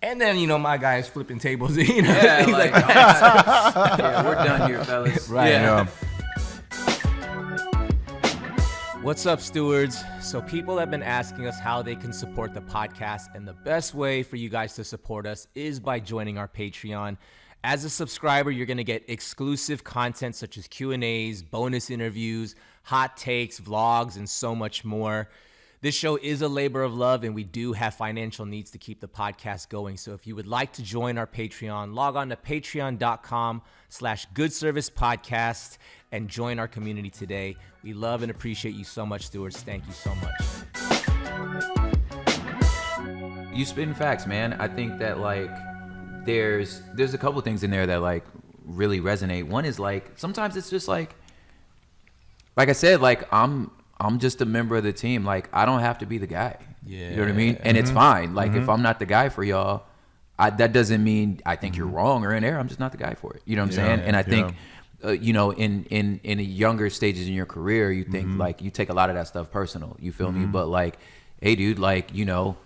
C: And then, you know, my guy is flipping tables. You know, he's like,
A: we're done here, fellas.
C: Right. What's up, stewards? So people have been asking us how they can support the podcast, and the best way for you guys to support us is by joining our Patreon. As a subscriber, you're going to get exclusive content such as Q&As, bonus interviews, hot takes, vlogs, and so much more. This show is a labor of love, and we do have financial needs to keep the podcast going. So if you would like to join our Patreon, log on to patreon.com/goodservicepodcast and join our community today. We love and appreciate you so much, stewards. Thank you so much.
A: You spitting facts, man. I think that like there's a couple things in there that like really resonate. One is like sometimes it's just like I said, like I'm just a member of the team. Like, I don't have to be the guy. You know what I mean? And it's fine. Like, if I'm not the guy for y'all, that doesn't mean I think you're wrong or in error. I'm just not the guy for it. You know what I'm saying? And I think, you know, in the younger stages in your career, you think like you take a lot of that stuff personal. You feel me? But like, hey, dude, like, you know,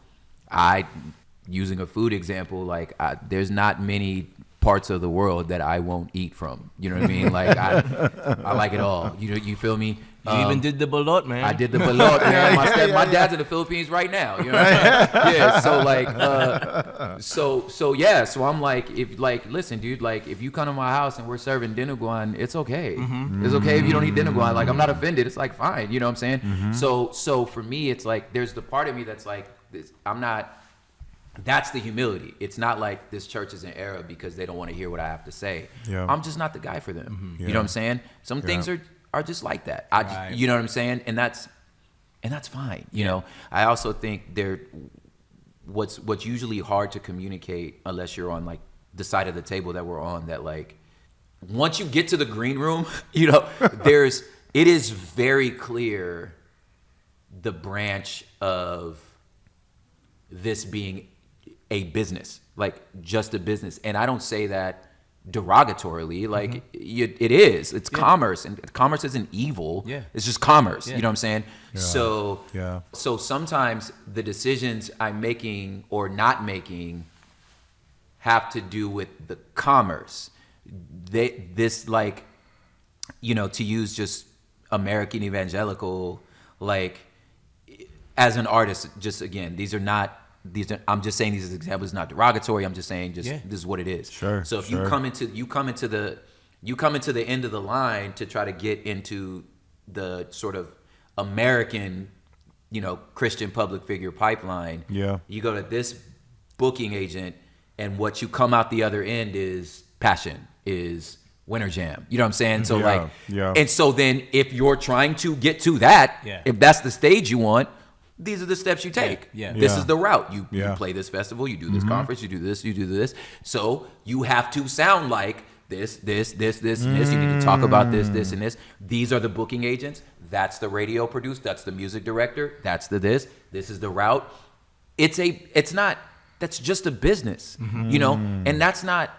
A: using a food example, like there's not many parts of the world that I won't eat from. You know what I mean? Like I like it all. You feel me?
C: You even did the balot, man.
A: I did the balot, man. My dad's in the Philippines right now. You know what I'm saying? Yeah. So like, so I'm like, if like, listen, dude, like if you come to my house and we're serving dinuguan, it's okay. It's okay if you don't eat dinuguan. Like, I'm not offended. It's like, fine. You know what I'm saying? So for me, it's like, there's the part of me that's like, that's the humility. It's not like this church is in error because they don't want to hear what I have to say. I'm just not the guy for them. You know what I'm saying? Some things are just like that. You know what I'm saying? And that's fine. You know, I also think what's usually hard to communicate, unless you're on like the side of the table that we're on, that like once you get to the green room, you know, it is very clear the branch of this being a business, like just a business. And I don't say that derogatorily, like it is. It's commerce, and commerce isn't evil. It's just commerce. You know what I'm saying? So sometimes the decisions I'm making or not making have to do with the commerce. This like, you know, to use just American evangelical, like as an artist, just again, I'm just saying these examples, not derogatory. I'm just saying this is what it is. So if you come into the end of the line to try to get into the sort of American, you know, Christian public figure pipeline, you go to this booking agent, and what you come out the other end is passion, is Winter Jam. You know what I'm saying? So and so then if you're trying to get to that, if that's the stage you want, these are the steps you take. This is the route. You play this festival, you do this conference, you do this. So you have to sound like this, and this. You need to talk about this, and this. These are the booking agents. That's the radio producer. That's the music director. That's the this. This is the route. That's just a business, you know? And that's not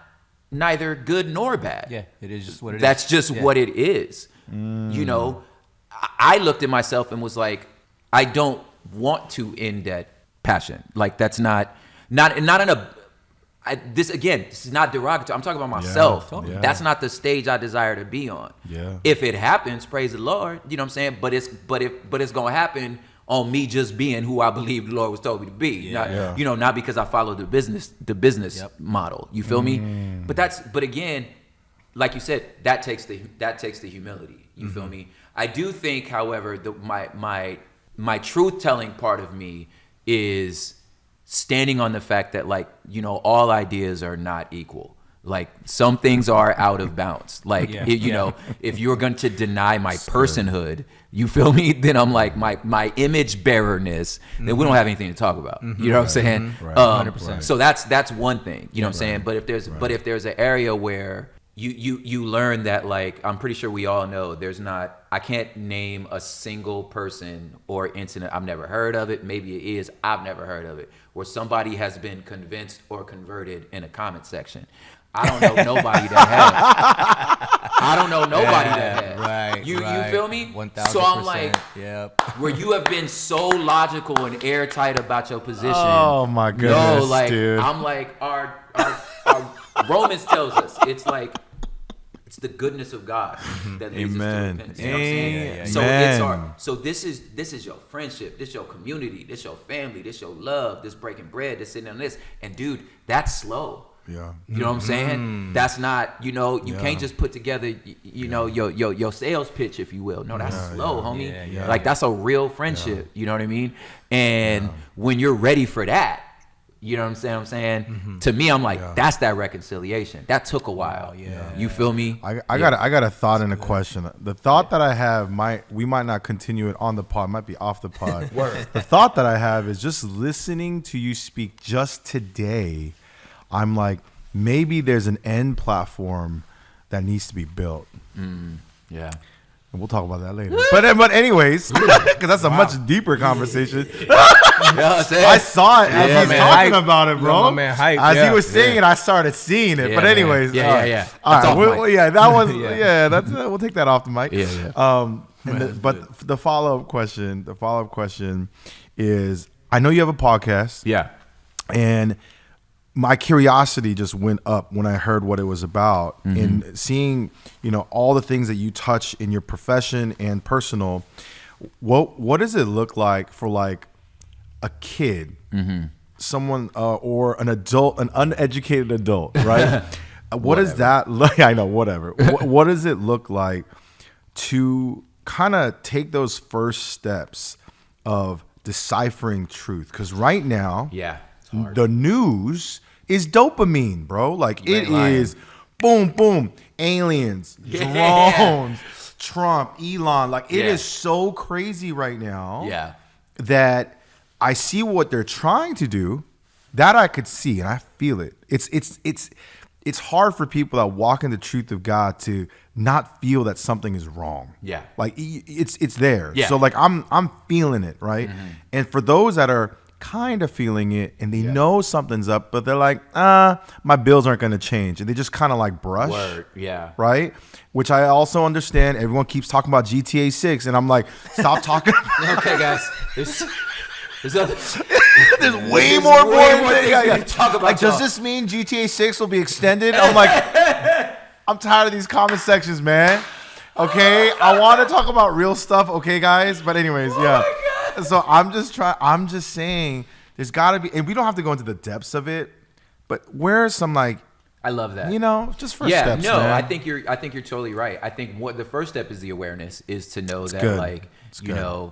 A: neither good nor bad.
C: It is just what it is.
A: That's just what it is. You know, I looked at myself and was like, I don't want to end at passion. Like, that's not in a this is not derogatory. I'm talking about myself.
B: Yeah.
A: That's not the stage I desire to be on.
B: Yeah.
A: If it happens, praise the Lord. You know what I'm saying? But it's gonna happen on me just being who I believe the Lord was told me to be. Not because I follow the business model. You feel me? But again, like you said, that takes the humility. You feel me? I do think, however, my truth telling part of me is standing on the fact that, like, all ideas are not equal. Like, some things are out of bounds. Like, if you're going to deny my personhood, you feel me? Then I'm like, my image bearerness, then we don't have anything to talk about. You know what I'm saying?
B: Right. 100%.
A: So that's one thing. You know what I'm saying? But if there's an area where you learn that, like, I'm pretty sure we all know I can't name a single person or incident, I've never heard of it, maybe it is, I've never heard of it, where somebody has been convinced or converted in a comment section. I don't know nobody that has.
C: Right.
A: You feel me?
C: 1,000%.
A: So I'm like, where you have been so logical and airtight about your position.
B: Oh my goodness, dude.
A: I'm like, our Romans tells us it's like, it's the goodness of God that leads us to repentance. You know what I'm saying? So this is your friendship, this your community, this your family, this your love, this breaking bread, this sitting on this. And dude, that's slow.
B: Yeah.
A: You know what I'm saying? That's not, you can't just put together, your sales pitch, if you will. No, that's slow, homie. Like, that's a real friendship. You know what I mean? And when you're ready for that, you know what I'm saying? To me, I'm like, that's that reconciliation. That took a while. You feel me?
B: I got a thought and a question. The thought that I have we might not continue it on the pod, might be off the pod. The thought that I have is just listening to you speak just today. I'm like, maybe there's an end platform that needs to be built.
A: Yeah.
B: And we'll talk about that later. But anyways, because that's a much deeper conversation. I saw it as he was talking about it, bro. As he was saying it, I started seeing it. But anyways, all right, that was we'll take that off the mic. But the follow-up question is, I know you have a podcast. And my curiosity just went up when I heard what it was about, and seeing, all the things that you touch in your profession and personal. What does it look like for, like, a kid, someone or an adult, an uneducated adult, right? What does that look? I know, whatever. What does it look like to kind of take those first steps of deciphering truth? Because right now, the news is dopamine, bro. Like, it is boom, boom, aliens, drones, Trump, Elon. Like, it is so crazy right now that I see what they're trying to do. That I could see, and I feel it. It's hard for people that walk in the truth of God to not feel that something is wrong. Like, it's there. So, like, I'm feeling it, right? And for those that are kind of feeling it and they know something's up, but they're like, my bills aren't going to change, and they just kind of like brush. Right? Which I also understand. Everyone keeps talking about GTA 6, and I'm like, stop talking.
A: Okay, guys.
B: There's way more important things to talk about. Like, does this mean GTA 6 will be extended? I'm like, I'm tired of these comment sections, man. Okay, I want to talk about real stuff. Okay, guys. But anyways, So I'm just saying, there's got to be, and we don't have to go into the depths of it, but where's some, like,
A: I love that.
B: Just first steps. Man.
A: I think you're totally right. I think what the first step is the awareness, is to know that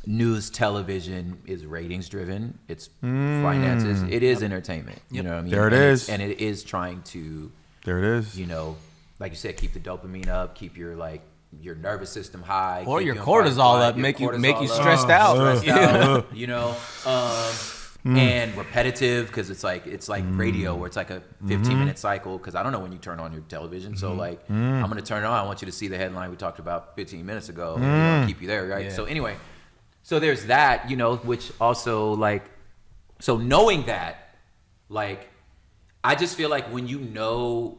A: news television is ratings driven. It's finances. It is entertainment. You know what I mean?
B: There it is.
A: And it is trying to.
B: There it is.
A: Like you said, keep the dopamine up, keep your nervous system high,
C: or your cortisol up, make you stressed out.
A: And repetitive, because it's like radio, where it's like a 15-minute cycle, because I don't know when you turn on your television. So like, I'm going to turn it on. I want you to see the headline we talked about 15 minutes ago. Keep you there, right? So anyway, so there's that, which also, like, so knowing that, like, I just feel like when you know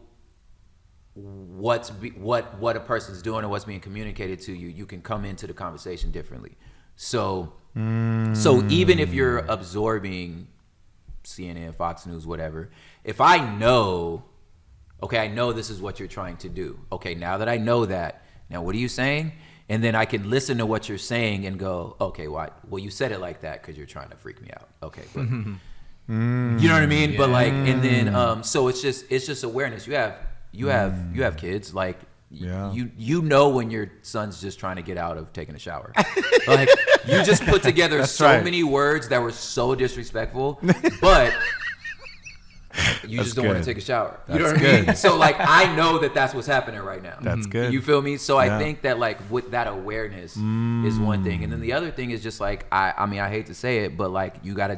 A: what a person's doing or what's being communicated to you, you can come into the conversation differently. So even if you're absorbing CNN, Fox News, whatever. If I know, okay, I know this is what you're trying to do. Okay, now that I know that, now what are you saying? And then I can listen to what you're saying and go, okay, well, you said it like that because you're trying to freak me out. Okay, but you know what I mean? Yeah. But like, and then so it's just awareness. You have kids, like you know when your son's just trying to get out of taking a shower. Like you just put together many words that were so disrespectful, but you just don't want to take a shower. You know what I mean? So like I know that's what's happening right now.
B: That's good.
A: You feel me? So I think that like with that awareness is one thing, and then the other thing is just like I mean I hate to say it, but like you gotta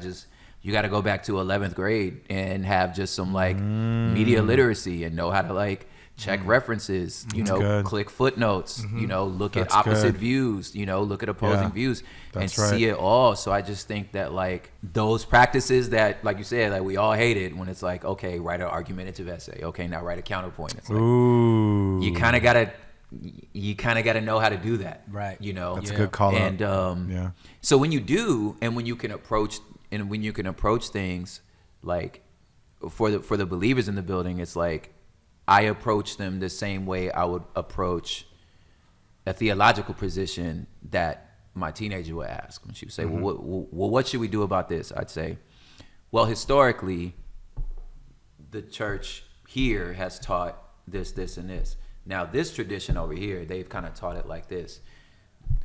A: go back to 11th grade and have just some like media literacy and know how to like check references, you know, click footnotes, you know, look at opposite views, you know, look at opposing views and see it all. So I just think that like those practices that, like you said, like we all hate it when it's like, okay, write an argumentative essay. Okay, now write a counterpoint. It's like, you kind of gotta know how to do that. Right. You know,
B: that's a good call
A: out. And so when you do, and when you can approach things like for the believers in the building, it's like, I approach them the same way I would approach a theological position that my teenager would ask. When she would say, well, what should we do about this? I'd say, well, historically, the church here has taught this, this, and this. Now, this tradition over here, they've kind of taught it like this.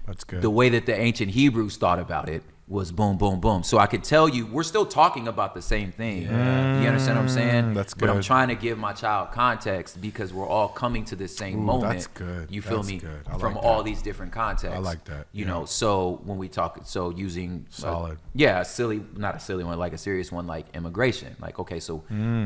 B: That's good.
A: The way that the ancient Hebrews thought about it was boom, boom, boom. So I could tell you, we're still talking about the same thing. Yeah. You understand what I'm saying?
B: That's good.
A: But I'm trying to give my child context because we're all coming to the same moment.
B: That's good.
A: You feel me?
B: Good.
A: From all these different contexts.
B: I like that.
A: You know, so when we talk, so using
B: solid.
A: A silly, not a silly one, like a serious one, like immigration. Like, okay, so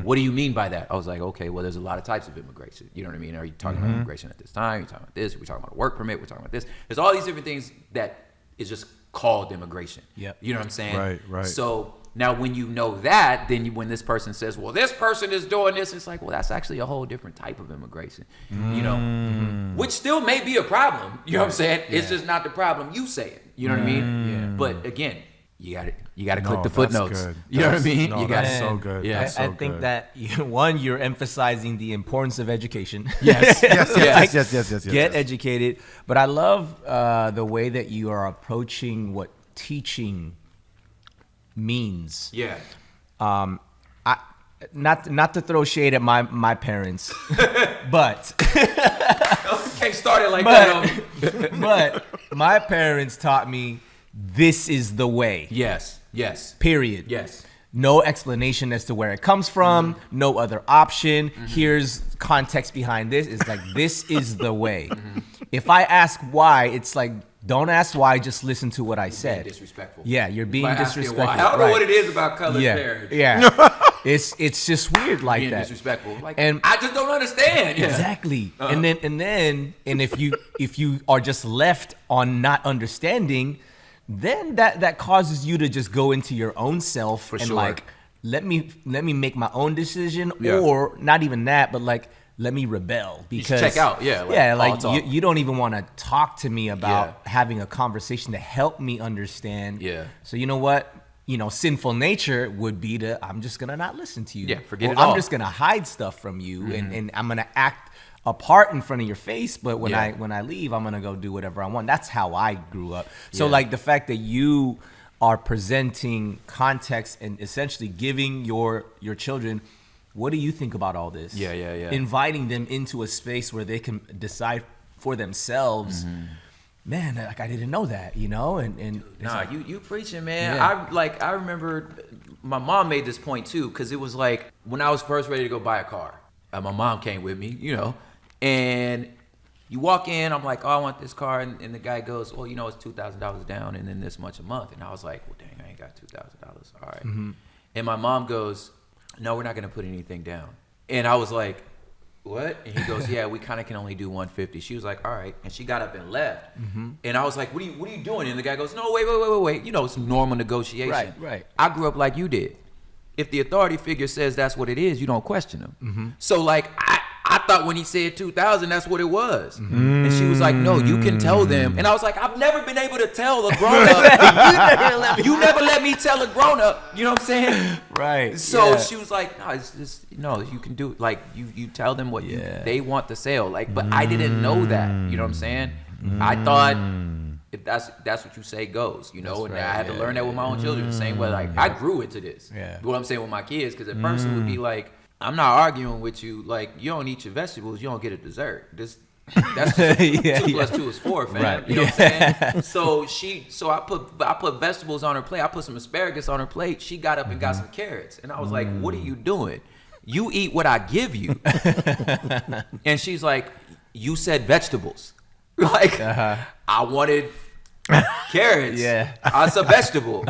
A: what do you mean by that? I was like, okay, well, there's a lot of types of immigration. You know what I mean? Are you talking about immigration at this time? You're talking about this? We're talking about a work permit? We're talking about this? There's all these different things that is just called immigration. Yep. You know what I'm saying?
B: Right.
A: So now when you know that, then when this person says, well, this person is doing this, it's like, well, that's actually a whole different type of immigration, you know, which still may be a problem. You know what I'm saying? Yeah. It's just not the problem you say it. You know what I mean? Yeah. But again, you got to click the footnotes.
B: Good.
A: You know what I mean?
B: No,
A: you
B: got so good.
C: Yeah,
B: so
C: I think that you're emphasizing the importance of education.
B: Yes.
C: Get educated. But I love the way that you are approaching what teaching means.
A: Yeah.
C: Not to throw shade at my parents, but
A: can't start it like that.
C: But my parents taught me this is the way.
A: Yes.
C: Period.
A: Yes.
C: No explanation as to where it comes from. No other option. Here's context behind this. It's like, this is the way. If I ask why, it's like, don't ask why, just listen to what I said.
A: Being disrespectful.
C: Yeah, you're being disrespectful.
A: I don't know what it is about colored parents.
C: Yeah. It's just weird like
A: being
C: that.
A: Disrespectful. Like, and I just don't understand. Yeah.
C: Exactly. And if you are just left on not understanding, then that causes you to just go into your own self like, let me make my own decision, or not even that, but like, let me rebel because
A: check out.
C: You don't even want to talk to me about having a conversation to help me understand. Yeah. So you know what? You know, sinful nature would be I'm just gonna not listen to you.
A: Yeah, forget it all.
C: I'm just gonna hide stuff from you, and I'm gonna act a part in front of your face, but when I leave, I'm gonna go do whatever I want. That's how I grew up. So like the fact that you are presenting context and essentially giving your children, what do you think about all this?
A: Yeah.
C: Inviting them into a space where they can decide for themselves. Man, like I didn't know that, you know, and
A: nah, like, you preaching, man. Yeah. I remember my mom made this point too, because it was like when I was first ready to go buy a car, my mom came with me, you know, and you walk in, I'm like, oh, I want this car, and the guy goes, well, you know, it's $2,000 down and then this much a month, and I was like, well, dang, I ain't got $2,000. All right, and my mom goes, no, we're not gonna put anything down, and I was like, what? And he goes, yeah, we kind of can only do 150. She was like, all right. And she got up and left. And I was like, what are you doing? And the guy goes, no, wait. You know, it's normal negotiation.
C: Right.
A: I grew up like you did. If the authority figure says that's what it is, you don't question them. So like, I I thought when he said 2,000, that's what it was. And she was like, no, you can tell them. And I was like, I've never been able to tell a grown up. You never let me tell a grown up. You know what I'm saying?
C: Right.
A: So she was like, no, it's just, no, you can do it. Like, you tell them what they want the sale. Like, but I didn't know that. You know what I'm saying? I thought if that's what you say goes, you know, and I had to learn that with my own children. The same way, like, I grew into this. Yeah. What I'm saying with my kids, because at first it would be like, I'm not arguing with you. Like, you don't eat your vegetables, you don't get a dessert. That's just 2 plus 2 is 4, fam. Right. You know what I'm saying? So I put vegetables on her plate. I put some asparagus on her plate. She got up and got some carrots, and I was like, "What are you doing? You eat what I give you." And she's like, "You said vegetables." Like, I wanted carrots. Yeah, it's a vegetable.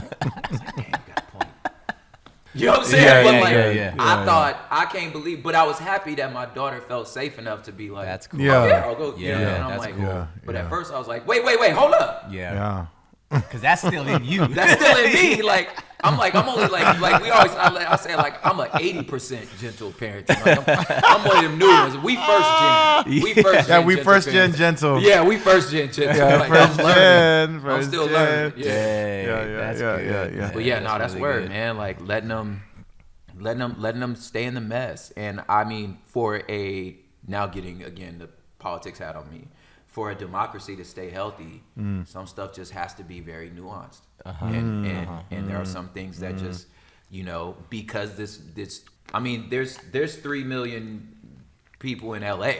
A: You know what I'm saying? I thought, I can't believe, but I was happy that my daughter felt safe enough to be like, that's cool. I'll go. And I'm like, cool. But at first I was like, wait, hold up. Yeah.
C: Because that's still in you.
A: That's still in me. Like, I'm only like we always, I say like, I'm an 80% gentle parent. Like, I'm one of them new ones. We first gen gentle. Yeah, we first gen gentle. Yeah, like, I'm still learning. Yeah. But yeah, no, that's really word, man. Like letting them stay in the mess. And I mean, now getting again the politics hat on me. For a democracy to stay healthy, some stuff just has to be very nuanced, and there are some things that just, you know, because this. I mean, there's 3 million people in LA,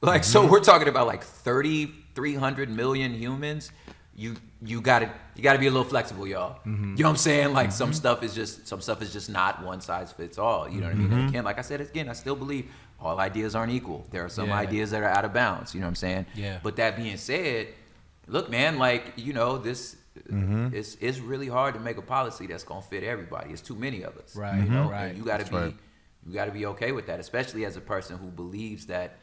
A: like so we're talking about like 300 million humans. You gotta be a little flexible, y'all. You know what I'm saying? Like some stuff is just not one size fits all. You know what I mean? And again, like I said again, I still believe all ideas aren't equal. There are some ideas that are out of bounds. You know what I'm saying? Yeah. But that being said, look, man, like, you know, this it's really hard to make a policy that's gonna fit everybody. It's too many of us. Right. You know, right. And you gotta be okay with that, especially as a person who believes that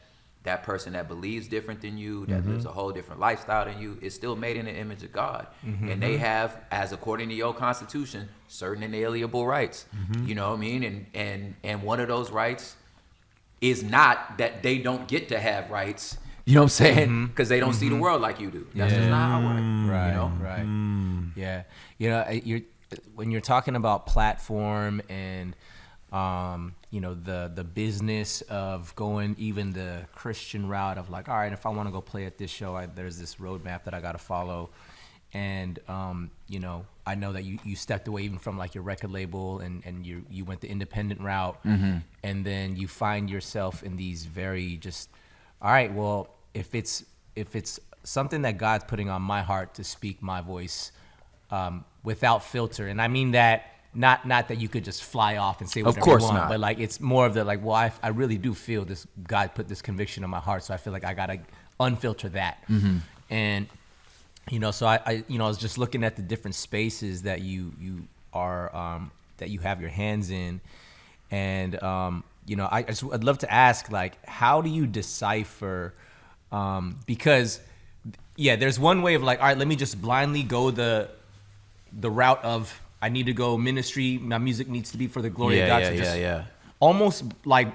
A: person that believes different than you, that lives a whole different lifestyle than you, is still made in the image of God. And they have, as according to your Constitution, certain inalienable rights. You know what I mean? And one of those rights is not that they don't get to have rights. You know what I'm saying? Because they don't see the world like you do. That's just not how it works. Right. You know?
C: Right. Yeah. You know, when you're talking about platform and you know, the business of going even the Christian route of like, all right, if I want to go play at this show, there's this roadmap that I got to follow. And, you know, I know that you stepped away even from like your record label and you went the independent route. And then you find yourself in these very just, all right, well, if it's something that God's putting on my heart to speak my voice without filter. And I mean that, not that you could just fly off and say whatever you want, but like it's more of the like, well, I really do feel this. God put this conviction in my heart, so I feel like I gotta unfilter that. And you know, so I you know, I was just looking at the different spaces that you are that you have your hands in, and you know, I'd love to ask, like, how do you decipher? Because there's one way of like, all right, let me just blindly go the route of, I need to go ministry. My music needs to be for the glory of God. Almost like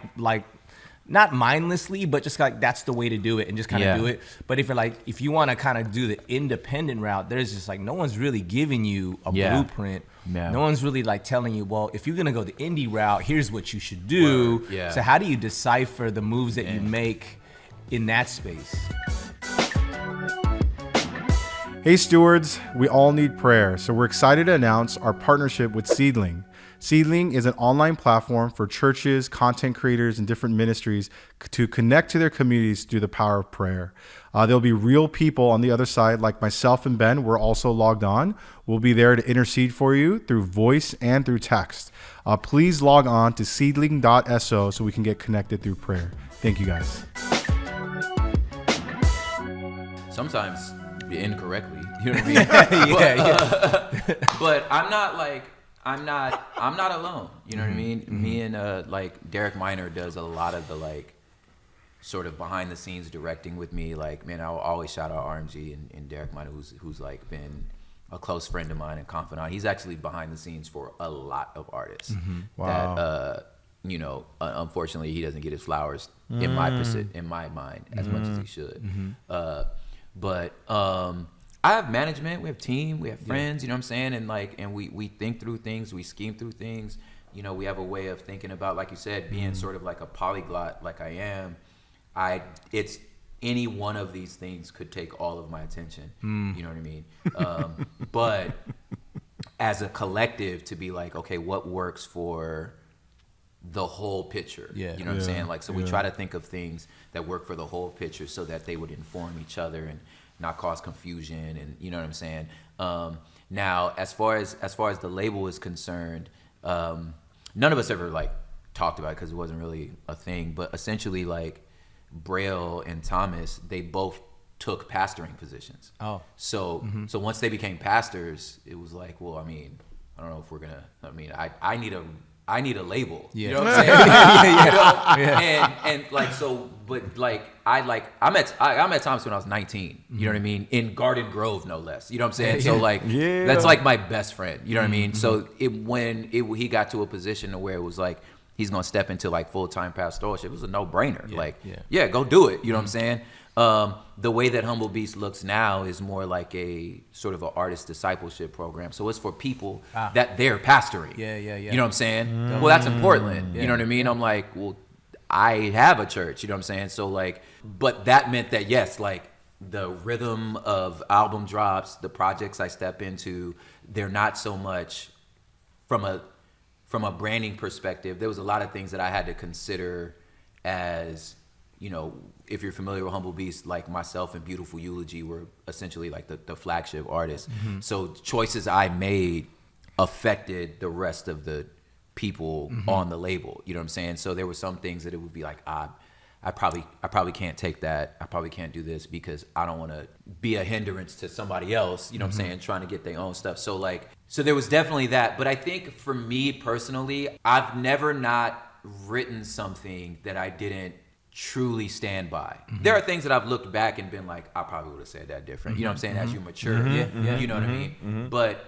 C: not mindlessly, but just like that's the way to do it and just kind of do it. But if you want to kind of do the independent route, there's just like no one's really giving you a blueprint. No one's really like telling you, well, if you're gonna go the indie route, here's what you should do. So how do you decipher the moves that you make in that space?
B: Hey stewards, we all need prayer, so we're excited to announce our partnership with Seedling. Seedling is an online platform for churches, content creators, and different ministries to connect to their communities through the power of prayer. There'll be real people on the other side, like myself and Ben. We're also logged on. We'll be there to intercede for you through voice and through text. Please log on to seedling.so so we can get connected through prayer. Thank you, guys.
A: Sometimes incorrectly, you know what I mean? But I'm not alone. You know what I mean? Me and like Derek Minor does a lot of the like sort of behind the scenes directing with me. Like, man, I'll always shout out RMG and Derek Minor, who's like been a close friend of mine and confidant. He's actually behind the scenes for a lot of artists. unfortunately, he doesn't get his flowers in my mind as much as he should. But I have management, we have team, we have friends, you know what I'm saying? And we think through things, we scheme through things. We have a way of thinking about, like you said, being sort of like a polyglot like I am. It's any one of these things could take all of my attention. You know what I mean? But as a collective, to be like, okay, what works for the whole picture? You know what I'm saying? Like, so we try to think of things that work for the whole picture so that they would inform each other and not cause confusion, and you know what I'm saying? Now, as far as the label is concerned, none of us ever like talked about it because it wasn't really a thing, but essentially like Braille and Thomas, they both took pastoring positions. So once they became pastors, it was like, well, I mean, I don't know if we're gonna, I need a label. You know what I'm saying? And like, so, but like, I met Thomas when I was 19, you know what I mean? In Garden Grove, no less. You know what I'm saying? So like, that's like my best friend, you know what I mean? So when he got to a position where it was like, he's gonna step into like full-time pastoralship, it was a no-brainer. Go do it. You know what I'm saying? The way that Humble Beast looks now is more like a sort of an artist discipleship program. So it's for people that they're pastoring. You know what I'm saying? Well, that's in Portland. You know what I mean? I'm like, well, I have a church. You know what I'm saying? So like, but that meant that yes, like the rhythm of album drops, the projects I step into, they're not so much from a branding perspective. There was a lot of things that I had to consider as, if you're familiar with Humble Beast, like myself and Beautiful Eulogy were essentially like the flagship artists. So choices I made affected the rest of the people on the label. You know what I'm saying? So there were some things that it would be like, I probably can't take that. I probably can't do this because I don't want to be a hindrance to somebody else, you know what I'm saying, trying to get their own stuff. So there was definitely that. But I think for me personally, I've never not written something that I didn't truly stand by. There are things that I've looked back and been like, I probably would have said that different. You know what I'm saying? As you mature, you know what I mean? But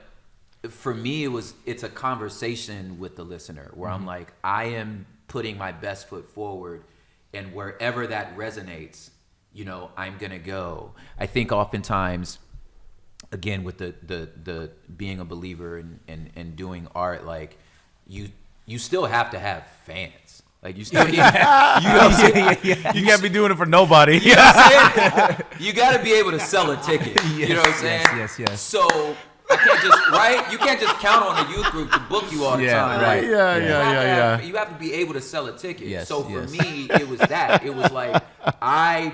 A: for me, it's a conversation with the listener where I'm like, I am putting my best foot forward, and wherever that resonates, I'm gonna go. I think oftentimes, again, with the being a believer and doing art, like you still have to have fans. Like you still need, you
B: can't be doing it for nobody.
A: You know what I'm saying? You got to be able to sell a ticket. You know what I'm saying?
C: Yes.
A: So I can't just, right? You can't just count on the youth group to book you all the time.
C: Right.
A: You have to be able to sell a ticket. So for me, it was that. It was like I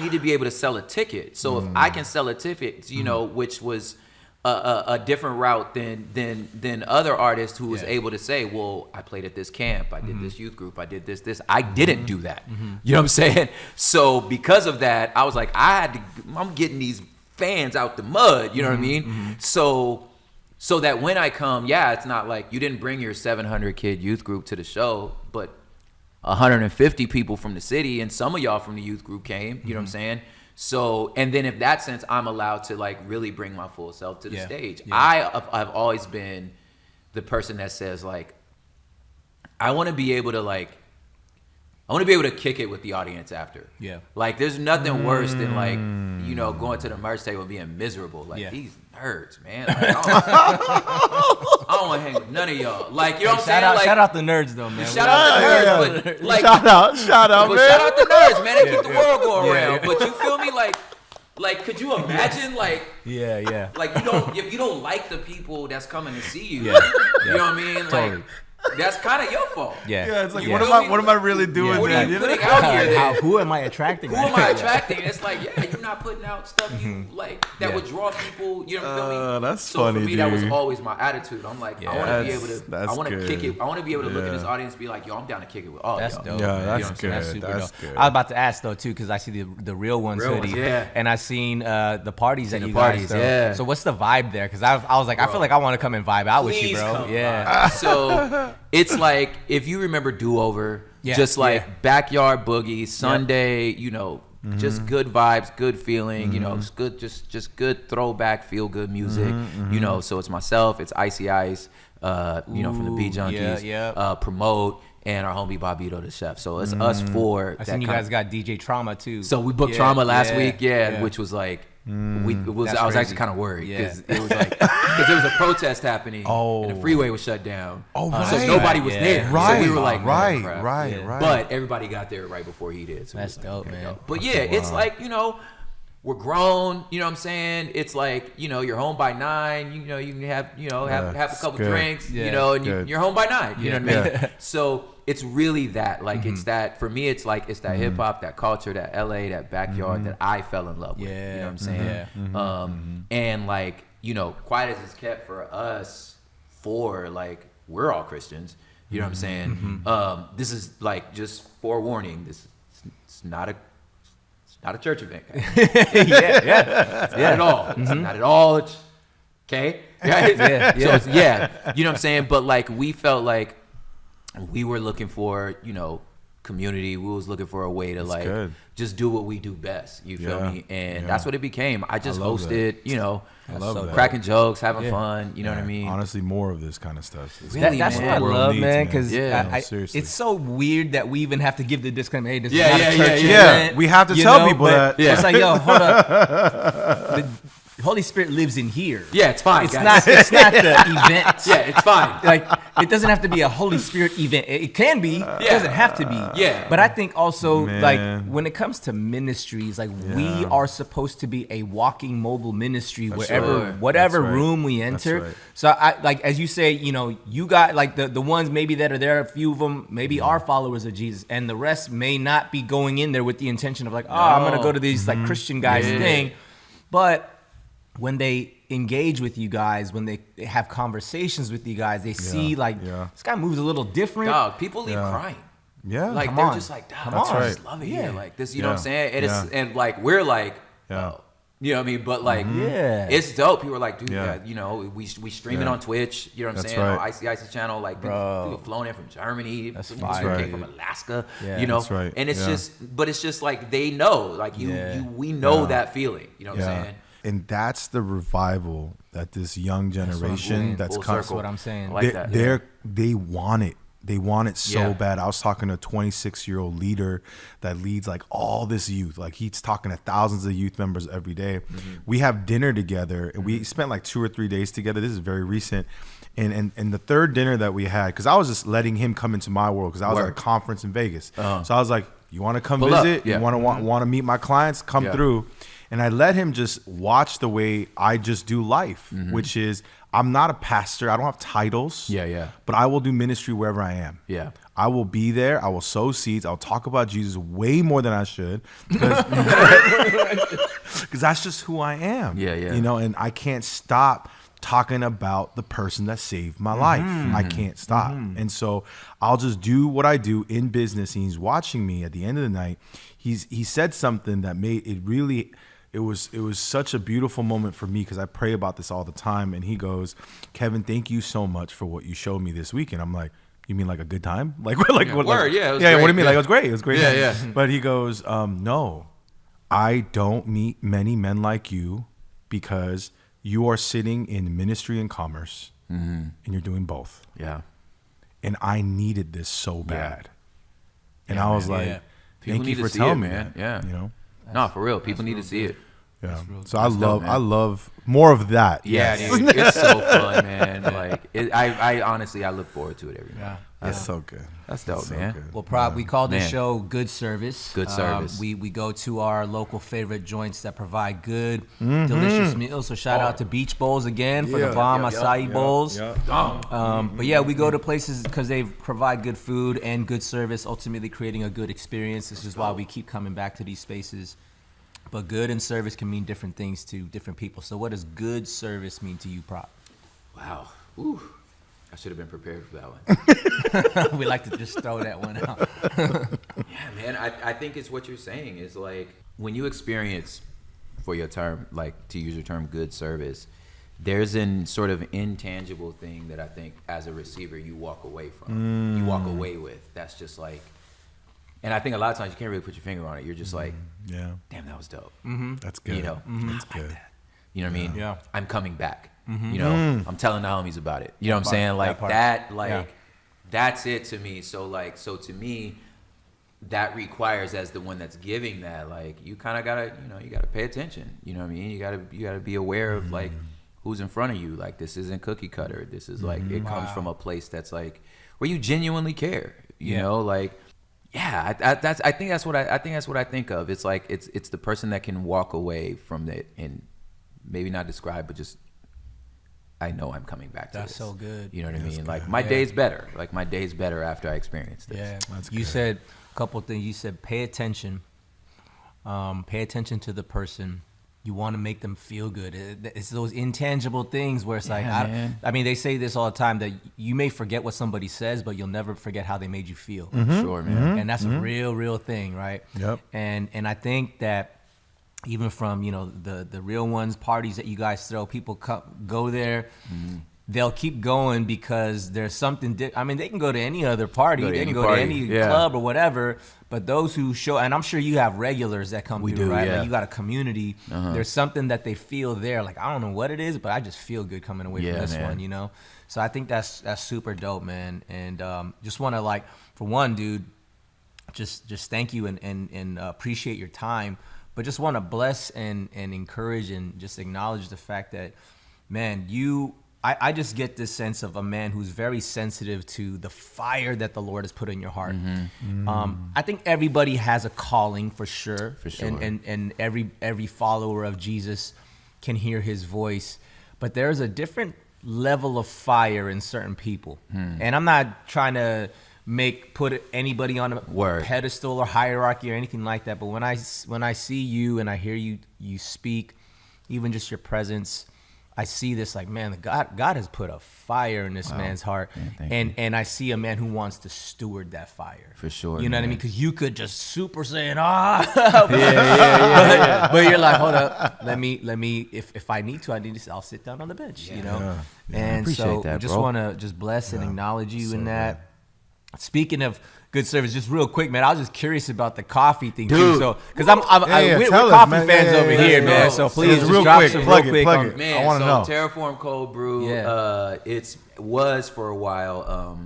A: need to be able to sell a ticket. So if I can sell a ticket, which was a different route than other artists who was able to say, well, I played at this camp, I did this youth group, I did this. I didn't do that. You know what I'm saying? So because of that, I was like, I'm getting these fans out the mud, you know what I mean? So that when I come, it's not like you didn't bring your 700 kid youth group to the show, but 150 people from the city and some of y'all from the youth group came, you know what I'm saying? So, and then in that sense, I'm allowed to like really bring my full self to the stage. I've always been the person that says like, I want to be able to kick it with the audience after. Like there's nothing worse than like, going to the merch table and being miserable. Like these nerds, man. Like, I don't want to hang with none of y'all. Like, you know what I'm saying?
C: Shout out the nerds though, man.
A: Shout out the nerds, but like
B: shout out, man.
A: Shout out the nerds, man. They keep the world going around. But you feel me? Like, could you imagine? Like, like if you don't like the people that's coming to see you, you know what I mean? Like, that's kind of your fault.
B: It's like, what am I really doing?
A: What are you putting out here then?
C: Who am I attracting?
A: Who am I attracting? It's like, you're not putting out stuff you like that would draw people. You know what I mean?
B: That's
A: so
B: funny,
A: for me,
B: dude.
A: that was always my attitude. I'm like, I want to be able to. I want to kick it. I want to be able to look at this audience and be like, yo, I'm down to kick it with all y'all.
C: That's dope.
B: That's good.
C: That's super
B: That's
C: dope.
B: good.
C: I was about to ask though too, because I see the real ones hoodie, and I seen the parties that you guys throw. So what's the vibe there? Because I was like, I feel like I want to come and vibe out with you, bro.
A: So it's like if you remember Do Over, just like backyard boogie, Sunday, just good vibes, good feeling, it's good, just good throwback, feel good music, so it's myself, it's Icy Ice, from the Beat Junkies, Promote, and our homie Bobito the chef. So it's us four.
C: I seen you guys got DJ Trauma too.
A: So we booked Trauma last week, which was like, I was actually kind of worried because it was like because there was a protest happening and the freeway was shut down. So nobody was there. So we were like,
B: right.
A: But everybody got there right before he did. So
C: that's dope, man.
A: But yeah, it's like, we're grown, you know what I'm saying? It's like, you're home by 9, you can have, have a couple drinks, and you're home by 9, you know what I mean? So it's really that, like, it's that, for me, it's like, it's that hip hop, that culture, that LA, that backyard that I fell in love with, you know what I'm saying? And like, Quiet as It's Kept for us, like, we're all Christians, you know what I'm saying? This is like, just forewarning, it's not a church event. Not at all. Not at all. Okay? Right? So it's, you know what I'm saying? But like, we felt like we were looking for, community. We was looking for a way to like just do what we do best. You feel me? And that's what it became. I just hosted, cracking jokes, having fun. You know what I mean?
B: Honestly, more of this kind of stuff.
C: Really, that's what I love, man. Because it's so weird that we even have to give the disclaimer. Hey, this is not a church event.
B: We have to tell people that.
C: It's like, yo, hold up. The Holy Spirit lives in here.
A: Yeah, it's fine.
C: It's not the event.
A: Yeah, it's fine.
C: Like, it doesn't have to be a Holy Spirit event. It can be. It doesn't have to be.
A: Yeah.
C: But I think also, like, when it comes to ministries, like, we are supposed to be a walking mobile ministry whatever room we enter. So I like, as you say, you got like the ones maybe that are there, a few of them maybe are followers of Jesus, and the rest may not be going in there with the intention of like, I'm gonna go to these like Christian guys thing, but when they engage with you guys, when they have conversations with you guys, they see like this guy moves a little different.
A: Dog, people leave crying.
B: Yeah,
A: like they're just like, dog, I just love it here. Like this, you know what I'm saying? And it's and like we're like, you know what I mean? But like, it's dope. People are like, dude, we stream it on Twitch. You know what I'm saying? On ICIC channel, like people flown in from Germany. That's fire. Came from Alaska.
B: That's right.
A: And it's just like they know, like we know that feeling. You know what I'm saying?
B: And that's the revival that this young generation that's coming.
C: That's what I'm saying.
A: Like
B: They want it. They want it so bad. I was talking to a 26-year-old leader that leads like all this youth. Like he's talking to thousands of youth members every day. We have dinner together, and we spent like 2 or 3 days together. This is very recent. And the third dinner that we had, because I was just letting him come into my world because I was at a conference in Vegas. So I was like, you want to come visit? You want to meet my clients? Come through. And I let him just watch the way I just do life, which is I'm not a pastor. I don't have titles. But I will do ministry wherever I am. I will be there. I will sow seeds. I'll talk about Jesus way more than I should. Because that's just who I am. And I can't stop talking about the person that saved my life. I can't stop. And so I'll just do what I do in business. And he's watching me at the end of the night. He said something that made it really... It was such a beautiful moment for me because I pray about this all the time. And he goes, Kevin, thank you so much for what you showed me this weekend. I'm like, you mean like a good time? Like what? Like,
A: what do you mean?
B: Like it was great. It was great. But he goes, no, I don't meet many men like you because you are sitting in ministry and commerce and you're doing both. And I needed this so bad. And I was like, thank you for telling me, man.
A: No, for real. People need to see it.
B: So I love more of that.
A: Dude, it's so fun, man. Like, I honestly, I look forward to it every night.
B: That's so good.
A: That's dope, man.
B: Good.
C: Well, Prop, we call this show Good Service.
A: Good Service.
C: We go to our local favorite joints that provide good, delicious meals. So shout out to Beach Bowls again for the bomb acai bowls. But yeah, we go to places because they provide good food and good service, ultimately creating a good experience. This is why we keep coming back to these spaces. But good and service can mean different things to different people. So what does good service mean to you, Prop?
A: Wow. Ooh. I should have been prepared for that one.
C: We like to just throw that one out.
A: Yeah, man. I think it's what you're saying is like when you experience, for your term, like to use your term, good service, there's an sort of intangible thing that I think as a receiver you walk away from. You walk away with. That's just like, and I think a lot of times you can't really put your finger on it. You're just like, damn, that was dope.
B: That's good. That's good.
A: Like that. You know what I mean?
C: Yeah.
A: I'm coming back. You know, I'm telling the homies about it. You know what I'm saying? Like that that's it to me. So to me, that requires, as the one that's giving that, like, you kind of gotta, you gotta pay attention. You know what I mean? You gotta be aware of like who's in front of you. Like, this isn't cookie cutter. This is like, it comes from a place that's like where you genuinely care. You know, like, yeah. I think that's what I think of. It's like it's the person that can walk away from it and maybe not describe, but just, I know I'm coming back to this.
C: That's so good.
A: You know what I mean? Like, my day's better. Like, my day's better after I experience this.
C: Yeah. You said a couple things. You said pay attention. Pay attention to the person. You want to make them feel good. It's those intangible things where it's like, I mean, they say this all the time, that you may forget what somebody says, but you'll never forget how they made you feel.
A: Sure, man.
C: And that's a real thing, right?
B: Yep.
C: And I think that even from, the real ones, parties that you guys throw, people go there, they'll keep going because there's something. I mean, they can go to any other party, they can go to any club or whatever. But those who show, and I'm sure you have regulars that come through, right? Like, you got a community. There's something that they feel there. Like, I don't know what it is, but I just feel good coming away from this one, So I think that's super dope, man. And just want to, like, for one, dude, just thank you and appreciate your time. But just want to bless and encourage and just acknowledge the fact that, man, I just get this sense of a man who's very sensitive to the fire that the Lord has put in your heart. I think everybody has a calling for sure. And every follower of Jesus can hear his voice. But there's a different level of fire in certain people. And I'm not trying to put anybody on a pedestal or hierarchy or anything like that. But when I see you and I hear you speak, even just your presence, I see this, like, man, God has put a fire in this man's heart, and I see a man who wants to steward that fire.
A: For sure,
C: you know what I mean? Because you could just super say it, but you're like, hold up, let me. If I need to, I'll sit down on the bench, And so I just want to just bless and acknowledge you in that. Speaking of good service, just real quick, man, I was just curious about the coffee thing, too. So, because we're coffee fans over here, man. So please just drop some real quick.
A: Man, I want to know. Terraform Cold Brew, it was for a while,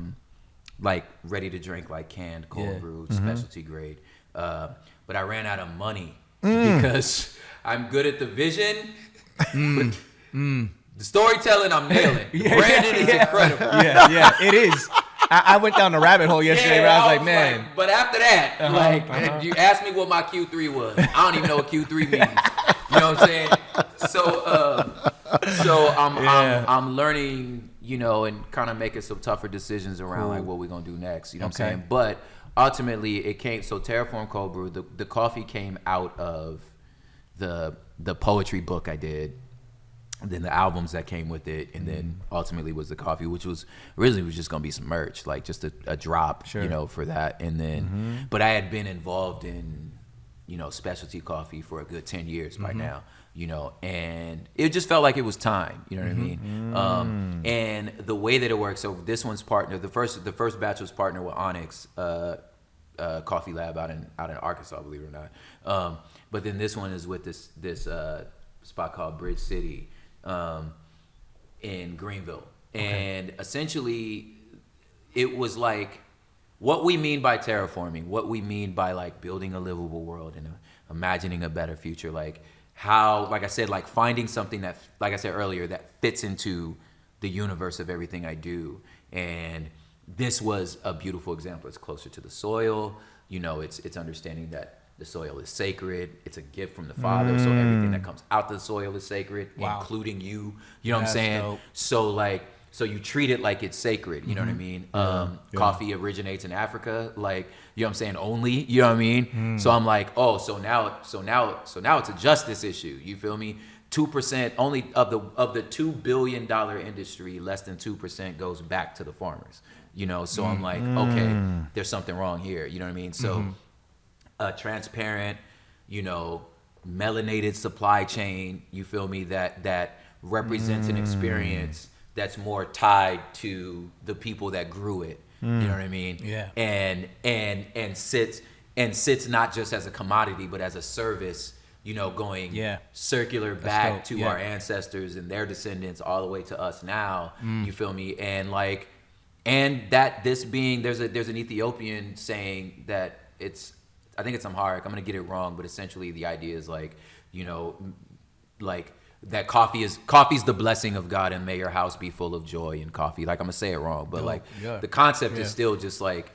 A: like, ready to drink, like, canned cold brew, specialty grade. But I ran out of money because I'm good at the vision. The storytelling, I'm nailing. The branding is incredible.
C: It is. I went down the rabbit hole yesterday where I was like, man.
A: Like, but after that, you asked me what my Q3 was. I don't even know what Q3 means. You know what I'm saying? So I'm learning, and kind of making some tougher decisions around like what we're gonna do next. You know what I'm saying? But ultimately, it came. So Terraform Cold Brew, the coffee came out of the poetry book I did. And then the albums that came with it, and then ultimately was the coffee, which was originally just gonna be some merch, like just a drop, for that. And then, but I had been involved in, specialty coffee for a good 10 years by now, and it just felt like it was time. You know what I mean? And the way that it works, so this one's partner, the first batch was partnered with Onyx Coffee Lab out in Arkansas, believe it or not. But then this one is with this spot called Bridge City. In Greenville. And essentially it was like what we mean by terraforming, what we mean by like building a livable world and imagining a better future, like how, like I said, like finding something that, like I said earlier, that fits into the universe of everything I do. And this was a beautiful example. It's closer to the soil, it's understanding that the soil is sacred. It's a gift from the Father. So everything that comes out the soil is sacred, including you. You know what I'm saying? Dope. So you treat it like it's sacred. You know what I mean? Coffee originates in Africa. Like, you know what I'm saying? Only, you know what I mean? So I'm like, so now it's a justice issue. You feel me? 2% only of the $2 billion industry, less than 2% goes back to the farmers. So I'm like, okay, there's something wrong here. You know what I mean? So. A transparent, melanated supply chain, you feel me, that represents an experience that's more tied to the people that grew it. You know what I mean? Yeah. And sits not just as a commodity, but as a service, going circular back to our ancestors and their descendants all the way to us now. You feel me? And like And that this being, there's an Ethiopian saying that I think it's Amharic. I'm gonna get it wrong, but essentially the idea is like, like that coffee's the blessing of God, and may your house be full of joy and coffee. Like I'm gonna say it wrong, but the concept is still just like,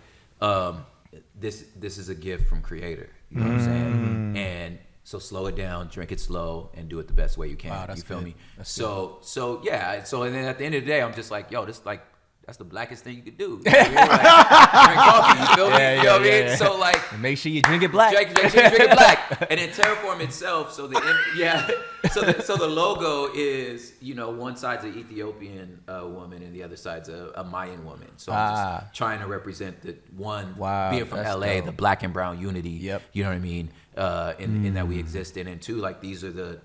A: this is a gift from Creator. You know what I'm saying? And so slow it down, drink it slow, and do it the best way you can. Wow, you feel me? So yeah. So and then at the end of the day, I'm just like, yo, that's the blackest thing you could do. You know, like, drink coffee. You feel me? You know what I mean? So like,
C: and make sure you drink it black.
A: Make sure you drink it black. And then Terraform itself. So the logo is, one side's an Ethiopian woman and the other side's a Mayan woman. So I'm just trying to represent the one being from LA, dope. The black and brown unity. Yep. You know what I mean? In that we exist in, and two, like these are the,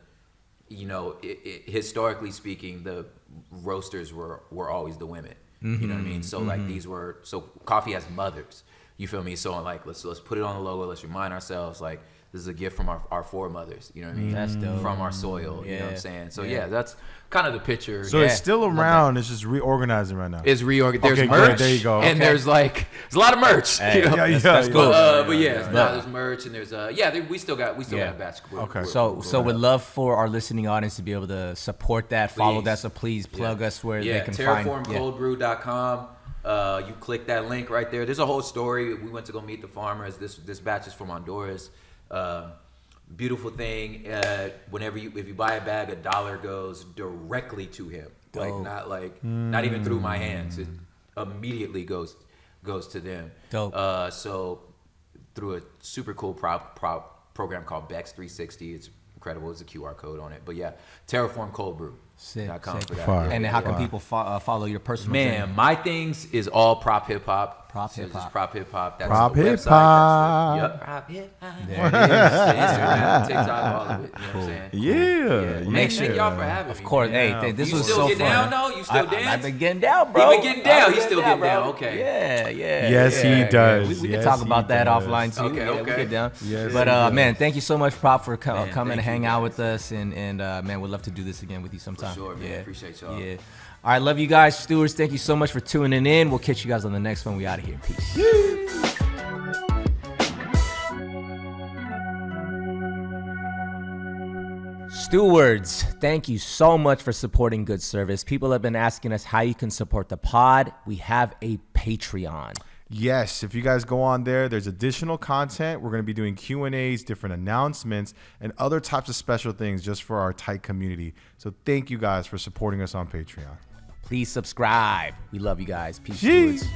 A: historically speaking, the roasters were always the women. You know what I mean? So like so coffee has mothers. You feel me? So like let's put it on the logo. Let's remind ourselves like this is a gift from our foremothers. You know what I mean? That's dope. From our soil. You know what I'm saying? So that's kind of the picture.
B: So it's still around. It's just reorganizing right now.
A: It's reorganizing. There's merch. There you go. And there's a lot of merch.
C: Hey, that's cool.
A: There's merch and there's we still got a batch.
C: So we'd love for our listening audience to be able to support that, follow that. So please plug us where they can find.
A: TerraformColdBrew.com. You click that link right there. There's a whole story. We went to go meet the farmers. This batch is from Honduras. Beautiful thing. If you buy a bag, $1 goes directly to him. Not even through my hands. It immediately goes to them. Dope. So through a super cool program called Bex 360. It's incredible. There's a QR code on it. But yeah, Terraform Cold Brew.
C: Sick. And how can people follow your personal journey?
A: My things is all prop hip hop. Prop hip hop. That's
B: prop
A: the
B: hip
A: website.
B: hop.
A: Yep. Prop hip hop. There it is. Instagram, TikTok, all of it. You know what I'm saying?
B: Yeah.
A: Make sure. Thank y'all for having me.
C: Of course. Hey, this was so fun.
A: You still get down though? You still dance?
C: I've been getting down, bro.
A: You've been getting down. He's still getting down. Okay.
C: Yeah.
B: Yes, he does.
C: We can talk about that offline too. Okay. We get down.
B: Yes,
C: but man, thank you so much, Prop, for coming and hang out with us, and man, we'd love to do this again with you sometime.
A: For sure, man. Appreciate y'all.
C: Yeah. All right, love you guys, stewards. Thank you so much for tuning in. We'll catch you guys on the next one. We out of here. Peace. Stewards, thank you so much for supporting good service. People have been asking us how you can support the pod. We have a Patreon.
B: Yes, if you guys go on there, there's additional content. We're going to be doing Q&As, different announcements, and other types of special things just for our tight community. So thank you guys for supporting us on Patreon.
C: Please subscribe. We love you guys. Peace, stewards.